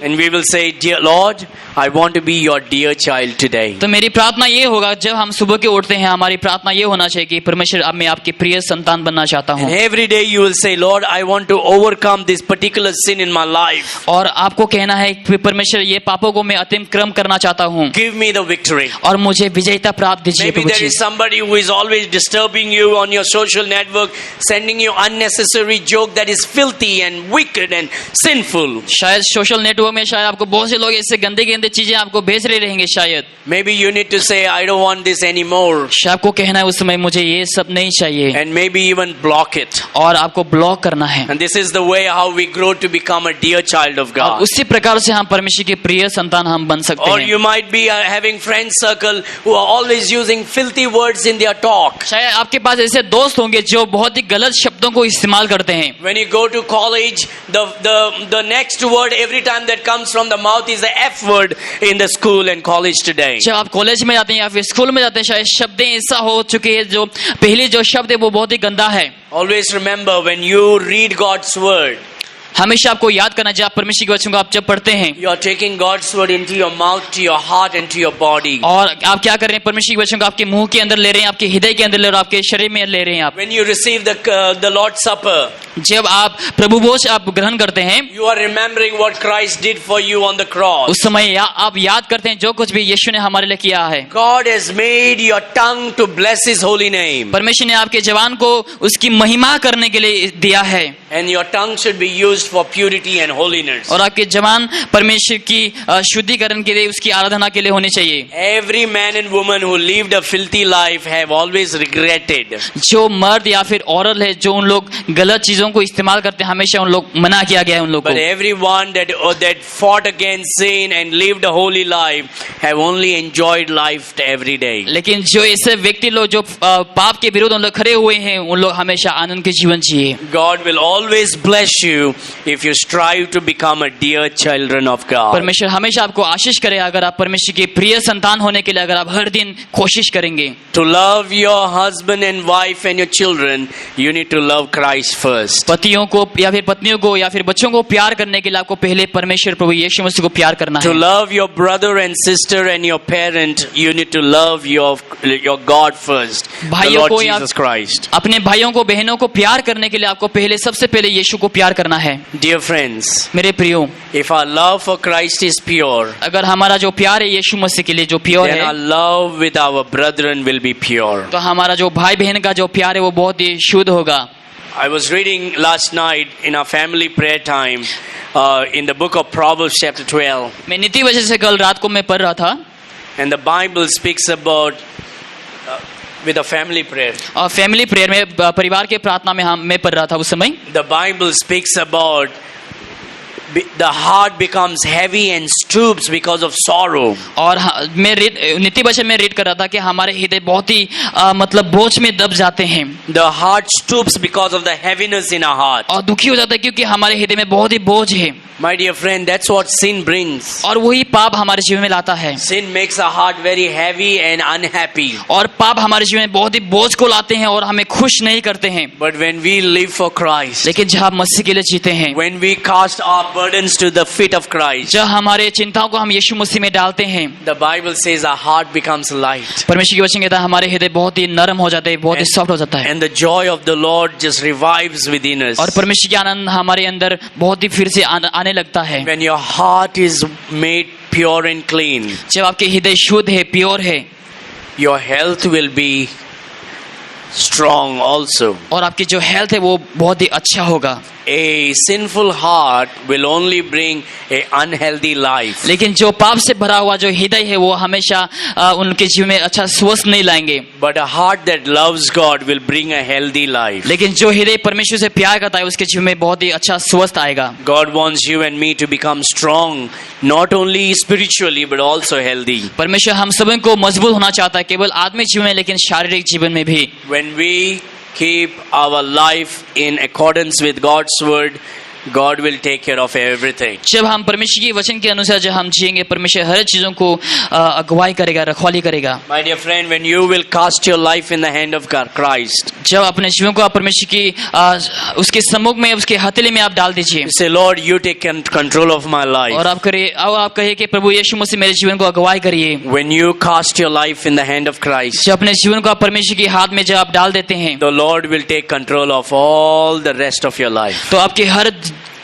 and we will say, Dear Lord, I want to be your dear child today.
तो मेरी प्रार्थना ये होगा जब हम सुबह के उठते हैं हमारी प्रार्थना ये होना चाहिए कि परमेश्वर अब मैं आपकी प्रिय संतान बनना चाहता
And
हूँ।
every day you will say, Lord, I want to overcome this particular sin in my life.
और आपको कहना है कि परमेश्वर ये पापों को मैं अतिक्रम करना चाहता हूँ
Give me the victory.
और मुझे विजयता प्राप्त दीजिए
Maybe
प्रभु
there
जी।
is somebody who is always disturbing you on your social network, sending you unnecessary joke that is filthy and wicked and sinful.
शायद सोशल नेटवर्क में शायद आपको बहुत से लोग ऐसे गंदे गंदे चीजें आपको भेज रहे रहेंगे शायद।
Maybe you need to say, I don't want this anymore.
शायद आपको कहना है उस समय मुझे ये सब नहीं चाहिए
And maybe even block it.
और आपको ब्लॉक करना है।
And this is the way how we grow to become a dear child of
और
God.
उसी प्रकार से हम परमेश्वर के प्रिय संतान हम बन सकते
Or
हैं।
you might be having friend circle who are always using filthy words in their talk.
शायद आपके पास ऐसे दोस्त होंगे जो बहुत ही गलत शब्दों को इस्तेमाल करते हैं।
When you go to college, the next word every time that comes from the mouth is the F word in the school and college today.
जब आप कॉलेज में जाते हैं या फिर स्कूल में जाते हैं शायद शब्दें ऐसा हो चुके हैं जो पहली जो शब्द है वो बहुत ही गंदा है।
Always remember when you read God's word,
हमेशा आपको याद करना चाहिए आप परमेश्वर के वचन को आप जब पढ़ते हैं
you are taking God's word into your mouth, to your heart and to your body.
और आप क्या कर रहे हैं परमेश्वर के वचन को आपके मुंह के अंदर ले रहे हैं, आपके हृदय के अंदर ले रहे हैं, आपके शरीर में ले रहे हैं आप।
When you receive the Lord's Supper,
जब आप प्रभु भोज आप ग्रहण करते हैं
you are remembering what Christ did for you on the cross.
उस समय आप याद करते हैं जो कुछ भी यीशु ने हमारे लिए किया है।
God has made your tongue to bless His holy name.
परमेश्वर ने आपके जवान को उसकी महिमा करने के लिए दिया है
And your tongue should be used for purity and holiness.
और आपके जवान परमेश्वर की शुद्धिकरण के लिए उसकी आराधना के लिए होने चाहिए।
Every man and woman who lived a filthy life have always regretted.
जो मर्द या फिर औरत है जो उन लोग गलत चीजों को इस्तेमाल करते हैं हमेशा उन लोग मना किया गया है उन लोग
But
को।
everyone that fought against sin and lived a holy life have only enjoyed life every day.
लेकिन जो ऐसे व्यक्ति लोग जो पाप के विरुद्ध उन लोग खड़े हुए हैं उन लोग हमेशा आनंद के जीवन जिए।
God will always bless you if you strive to become a dear children of God.
परमेश्वर हमेशा आपको आशीष करे अगर आप परमेश्वर के प्रिय संतान होने के लिए अगर आप हर दिन कोशिश करेंगे।
To love your husband and wife and your children, you need to love Christ first.
पतियों को या फिर पत्नियों को या फिर बच्चों को प्यार करने के लिए आपको पहले परमेश्वर प्रभु यीशु मसीह को प्यार करना
To
है।
love your brother and sister and your parent, you need to love your God first, the
भाइयों
Lord
को या
Jesus Christ.
अपने भाइयों को बहनों को प्यार करने के लिए आपको पहले सबसे पहले यीशु को प्यार करना है।
Dear friends,
मेरे प्रियो
if our love for Christ is pure,
अगर हमारा जो प्यार है यीशु मसीह के लिए जो प्योर
then
है
our love with our brethren will be pure.
तो हमारा जो भाई बहन का जो प्यार है वो बहुत ही शुद्ध होगा।
I was reading last night in our family prayer time in the book of Proverbs chapter 12,
मैं नीति वजह से कल रात को मैं पढ़ रहा था
and the Bible speaks about with a family prayer.
और फैमिली प्रेयर में परिवार के प्रार्थना में मैं पढ़ रहा था उस समय।
The Bible speaks about the heart becomes heavy and stoops because of sorrow.
और मैं नीति वचन में रीड कर रहा था कि हमारे हृदय बहुत ही मतलब बोझ में दब जाते हैं।
The heart stoops because of the heaviness in our heart.
और दुखी हो जाता है क्योंकि हमारे हृदय में बहुत ही बोझ है।
My dear friend, that's what sin brings.
और वही पाप हमारे जीवन में लाता है।
Sin makes our heart very heavy and unhappy.
और पाप हमारे जीवन में बहुत ही बोझ को लाते हैं और हमें खुश नहीं करते हैं।
But when we live for Christ,
लेकिन जब हम मसीह के लिए जीते हैं,
when we cast our burdens to the feet of Christ,
जब हमारे चिंताओं को हम यीशु मसीह में डालते हैं,
the Bible says our heart becomes light.
परमेश्वर की वचन कहता है हमारे हृदय बहुत ही नरम हो जाते हैं, बहुत ही सॉफ्ट हो जाता है।
And the joy of the Lord just revives within us.
और परमेश्वर की आनंद हमारे अंदर बहुत ही फिर से आने लगता है।
When your heart is made pure and clean,
जब आपके हृदय शुद्ध है, प्योर है,
your health will be strong also.
और आपकी जो हेल्थ है वो बहुत ही अच्छा होगा।
A sinful heart will only bring a unhealthy life.
लेकिन जो पाप से भरा हुआ जो हृदय है वो हमेशा उनके जीवन में अच्छा स्वस्थ नहीं लाएंगे।
But a heart that loves God will bring a healthy life.
लेकिन जो हृदय परमेश्वर से प्यार करता है उसके जीवन में बहुत ही अच्छा स्वस्थ आएगा।
God wants you and me to become strong, not only spiritually but also healthy.
परमेश्वर हम सभी को मजबूत होना चाहता है, केवल आत्मिक जीवन में लेकिन शारीरिक जीवन में भी।
When we keep our life in accordance with God's word, God will take care of everything.
जब हम परमेश्वर की वचन के अनुसार जब हम जिएंगे, परमेश्वर हर चीजों को अगुवाई करेगा, रखवाली करेगा।
My dear friend, when you will cast your life in the hand of Christ,
जब अपने जीवन को आप परमेश्वर की उसके सम्मुख में, उसके हथेली में आप डाल दीजिए,
you say, Lord, you take control of my life.
और आप कहिए कि प्रभु यीशु मसीह मेरे जीवन को अगुवाई करिए।
When you cast your life in the hand of Christ,
जब अपने जीवन को आप परमेश्वर के हाथ में जब आप डाल देते हैं,
the Lord will take control of all the rest of your life.
तो आपके हर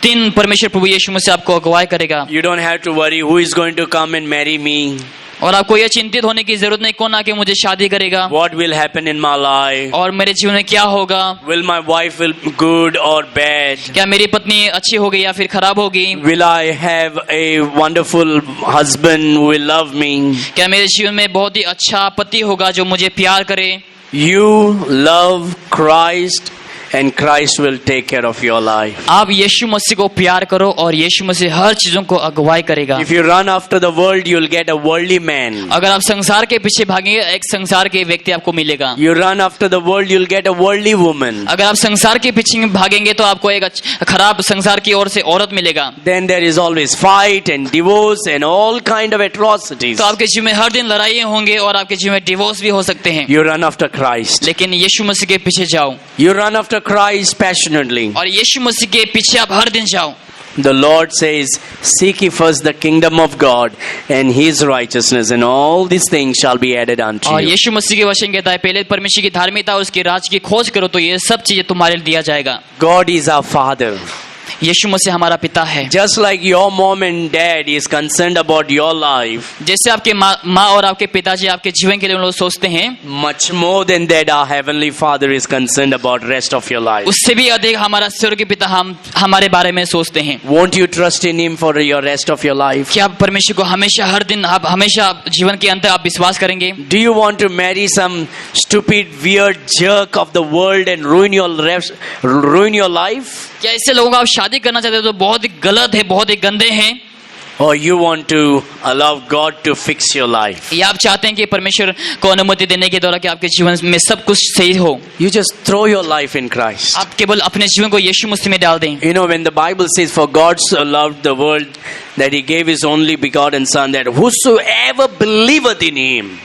दिन परमेश्वर प्रभु यीशु मसीह आपको अगुवाई करेगा।
You don't have to worry who is going to come and marry me.
और आपको यह चिंतित होने की जरूरत नहीं कौन आके मुझे शादी करेगा,
What will happen in my life?
और मेरे जीवन में क्या होगा,
Will my wife will be good or bad?
क्या मेरी पत्नी अच्छी होगी या फिर खराब होगी,
Will I have a wonderful husband who will love me?
क्या मेरे जीवन में बहुत ही अच्छा पति होगा जो मुझे प्यार करे।
You love Christ and Christ will take care of your life.
आप यीशु मसीह को प्यार करो और यीशु मसीह हर चीजों को अगुवाई करेगा।
If you run after the world, you'll get a worldly man.
अगर आप संसार के पीछे भागेंगे एक संसार के व्यक्ति आपको मिलेगा।
You run after the world, you'll get a worldly woman.
अगर आप संसार के पीछे भागेंगे तो आपको एक खराब संसार की ओर से औरत मिलेगा।
Then there is always fight and divorce and all kind of atrocities.
तो आपके जीवन में हर दिन लड़ाइयाँ होंगे और आपके जीवन में डिवोर्स भी हो सकते हैं।
You run after Christ.
लेकिन यीशु मसीह के पीछे जाओ,
You run after Christ passionately.
और यीशु मसीह के पीछे आप हर दिन जाओ।
The Lord says, seek ye first the kingdom of God and his righteousness, and all these things shall be added unto
और
you.
यीशु मसीह के वचन कहता है पहले परमेश्वर की धार्मिकता और उसके राज की खोज करो तो ये सब चीजें तुम्हारे लिए दिया जाएगा।
God is our Father.
यीशु मसीह हमारा पिता है।
Just like your mom and dad is concerned about your life,
जैसे आपके माँ और आपके पिताजी आपके जीवन के लिए लोग सोचते हैं,
much more than that our heavenly Father is concerned about rest of your life.
उससे भी अधिक हमारा स्वर्गीय पिता हमारे बारे में सोचते हैं।
Won't you trust in him for your rest of your life?
क्या आप परमेश्वर को हमेशा हर दिन आप हमेशा जीवन के अंत आप विश्वास करेंगे?
Do you want to marry some stupid weird jerk of the world and ruin your life?
क्या ऐसे लोगों को आप शादी करना चाहते हो तो बहुत ही गलत है, बहुत ही गंदे हैं?
Or you want to allow God to fix your life?
या आप चाहते हैं कि परमेश्वर को अनुमति देने के द्वारा कि आपके जीवन में सब कुछ सही हो?
You just throw your life in Christ.
आप केवल अपने जीवन को यीशु मसीह में डाल दें।
You know, when the Bible says, for God so loved the world that he gave his only begotten son, that whosoever believeth in him.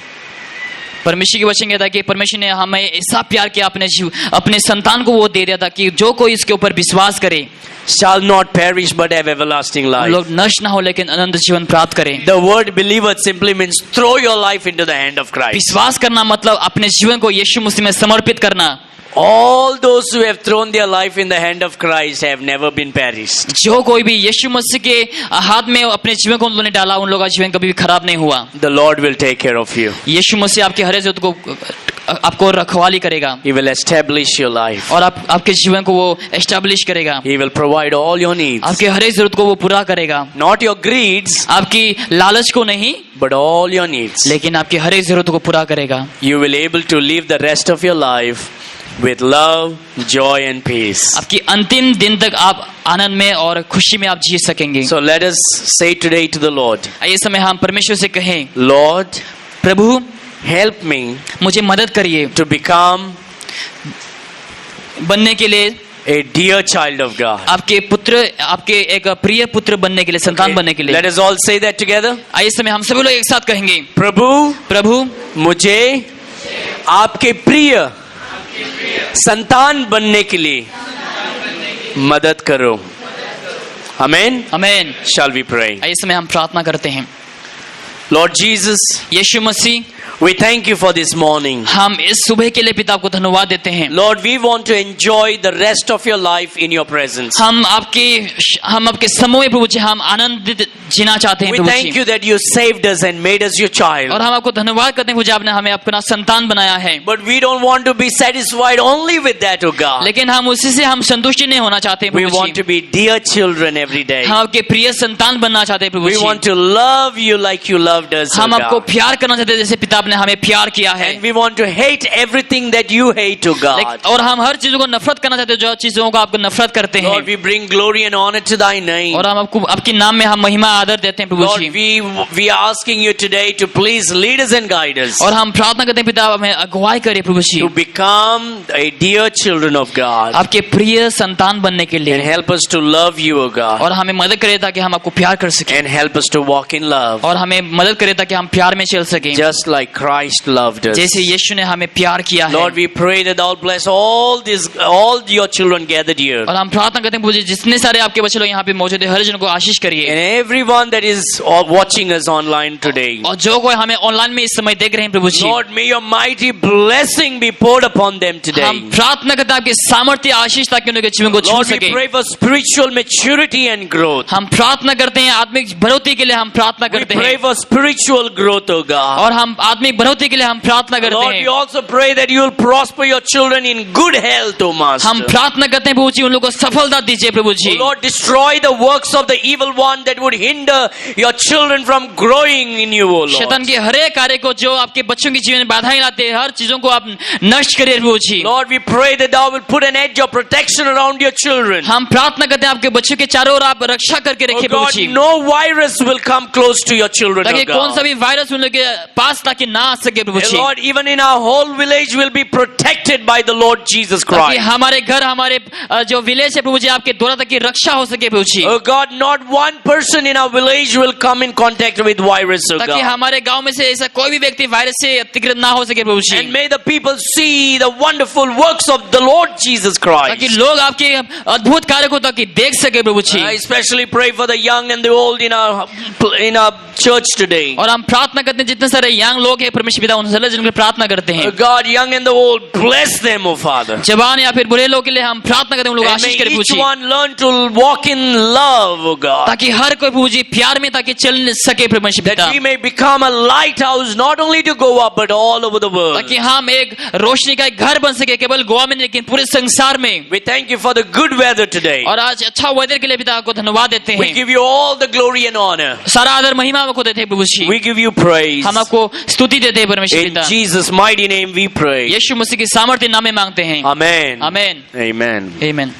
परमेश्वर की वचन कहता है कि परमेश्वर ने हमें ऐसा प्यार किया अपने संतान को वो दे दिया था कि जो कोई इसके ऊपर विश्वास करे
shall not perish but have everlasting life.
लोग नष्ट ना हो लेकिन अनंत जीवन प्राप्त करें।
The word believeth simply means throw your life into the hand of Christ.
विश्वास करना मतलब अपने जीवन को यीशु मसीह में समर्पित करना।
All those who have thrown their life in the hand of Christ have never been perished.
जो कोई भी यीशु मसीह के हाथ में अपने जीवन को उन लोगों ने डाला उन लोगों का जीवन कभी भी खराब नहीं हुआ।
The Lord will take care of you.
यीशु मसीह आपके हर जरूरत को आपको रखवाली करेगा
He will establish your life.
और आपके जीवन को वो एस्टैब्लिश करेगा,
He will provide all your needs.
आपके हर एक जरूरत को वो पूरा करेगा,
Not your greeds,
आपकी लालच को नहीं
but all your needs.
लेकिन आपकी हर एक जरूरत को पूरा करेगा।
You will able to live the rest of your life with love, joy and peace.
आपकी अंतिम दिन तक आप आनंद में और खुशी में आप जी सकेंगे।
So let us say today to the Lord,
आइए इस समय हम परमेश्वर से कहें,
Lord,
प्रभु
help me
मुझे मदद करिए
to become
बनने के लिए
a dear child of God.
आपके पुत्र, आपके एक प्रिय पुत्र बनने के लिए, संतान बनने के लिए।
Let us all say that together.
आइए इस समय हम सभी लोग एक साथ कहेंगे,
प्रभु,
प्रभु
मुझे आपके प्रिय संतान बनने के लिए मदद करो। Amen.
आमीन।
Shall we pray?
आइए इस समय हम प्रार्थना करते हैं।
Lord Jesus,
Yeshu Masih,
we thank you for this morning.
हम इस सुबह के लिए पिता को धन्यवाद देते हैं।
Lord, we want to enjoy the rest of your life in your presence.
हम आपके समूह में प्रभु जी हम आनंदित जीना चाहते हैं
We
Prabhu
thank
ji,
you that you saved us and made us your child.
और हम आपको धन्यवाद करते हैं प्रभु जी, आपने हमें अपना संतान बनाया है।
But we don't want to be satisfied only with that, oh God.
लेकिन हम उसी से हम संतुष्टि नहीं होना चाहते हैं
We
Prabhu
want
ji,
to be dear children every day.
हम आपके प्रिय संतान बनना चाहते हैं प्रभु
We
ji.
want to love you like you loved us, oh
हम आपको
God.
प्यार करना चाहते हैं जैसे पिता ने हमें प्यार किया है,
And we want to hate everything that you hate, oh God.
और हम हर चीजों को नफरत करना चाहते हैं जो चीजों को आपको नफरत करते हैं,
Lord, we bring glory and honor to thy name.
और हम आपको आपके नाम में हम महिमा आदर देते हैं प्रभु
Lord,
ji.
we are asking you today to please lead us and guide us
और हम प्रार्थना करते हैं पिता हमें अगुवाई करे प्रभु जी,
to become a dear children of God
आपके प्रिय संतान बनने के
and
लिए,
help us to love you, O God,
और हमें मदद करे ताकि हम आपको प्यार कर सकें,
and help us to walk in love
और हमें मदद करे ताकि हम प्यार में चल सकें
just like Christ loved us.
जैसे यीशु ने हमें प्यार किया है।
Lord, we pray that thou bless all your children gathered here
और हम प्रार्थना करते हैं प्रभु जी, जितने सारे आपके बच्चे लोग यहाँ पे मौजूद है हर जन को आशीष करिए,
and everyone that is watching us online today.
और जो कोई हमें ऑनलाइन में इस समय देख रहे हैं प्रभु जी,
Lord, may your mighty blessing be poured upon them today.
हम प्रार्थना करते हैं आपकी सामर्थ्य आशीष ताकि उनके जीवन को छू
Lord, we
सके।
pray for spiritual maturity and growth.
हम प्रार्थना करते हैं आत्मिक बढ़ोतरी के लिए, हम प्रार्थना
We
करते
pray
हैं,
for spiritual growth, O God.
और हम आत्मिक बढ़ोतरी के लिए हम प्रार्थना करते
Lord, we
हैं।
also pray that you will prosper your children in good health, O Master.
हम प्रार्थना करते हैं प्रभु जी, उन लोगों को सफलता दीजिए प्रभु जी।
Lord, destroy the works of the evil one that would hinder your children from growing in you, O Lord.
शैतान के हर एक कार्य को जो आपके बच्चों के जीवन में बाधाएं लाते हैं, हर चीजों को आप नष्ट करिए प्रभु जी।
Lord, we pray that thou will put an edge of protection around your children.
हम प्रार्थना करते हैं आपके बच्चों के चारों ओर आप रक्षा करके
Oh
रखिए प्रभु
God,
ji,
no virus will come close to your children,
ताकि
O
कौन सा
God.
भी वायरस उन लोगों के पास ताकि ना आ सके प्रभु जी,
Lord, even in our whole village will be protected by the Lord Jesus
ताकि
Christ.
हमारे घर, हमारे जो विलेज है प्रभु जी, आपके द्वारा तक की रक्षा हो सके प्रभु जी,
Oh God, not one person in our village will come in contact with virus, oh
ताकि
God.
हमारे गांव में से ऐसा कोई भी व्यक्ति वायरस से अतिक्रमण ना हो सके प्रभु जी,
And may the people see the wonderful works of the Lord Jesus
ताकि
Christ.
लोग आपके अद्भुत कार्य को ताकि देख सके प्रभु जी।
I especially pray for the young and the old in our church today.
और हम प्रार्थना करते हैं जितने सारे यंग लोग हैं परमेश्वर पिता उन सभी जिनके लिए प्रार्थना करते हैं,
Oh God, young and the old, bless them, oh Father.
जवान या फिर बुरे लोग के लिए हम प्रार्थना करते हैं, उन लोग
And may
आशीष करें प्रभु
each
ji,
one learn to walk in love, oh God.
ताकि हर कोई प्रभु जी प्यार में ताकि चल सके परमेश्वर पिता,
That we may become a lighthouse not only to go up but all over the world.
ताकि हम एक रोशनी का एक घर बन सके, केवल गोवा में नहीं लेकिन पूरे संसार में।
We thank you for the good weather today.
और आज अच्छा वेदर के लिए पिता को धन्यवाद देते
We
हैं,
give you all the glory and honor.
सारा आदर महिमा आपको देते हैं प्रभु जी,
We give you praise.
हम आपको स्तुति देते हैं परमेश्वर
In
पिता,
Jesus' mighty name we pray.
यीशु मसीह की सामर्थ्य नाम में मांगते हैं,
Amen.
आमीन,
Amen.
आमीन।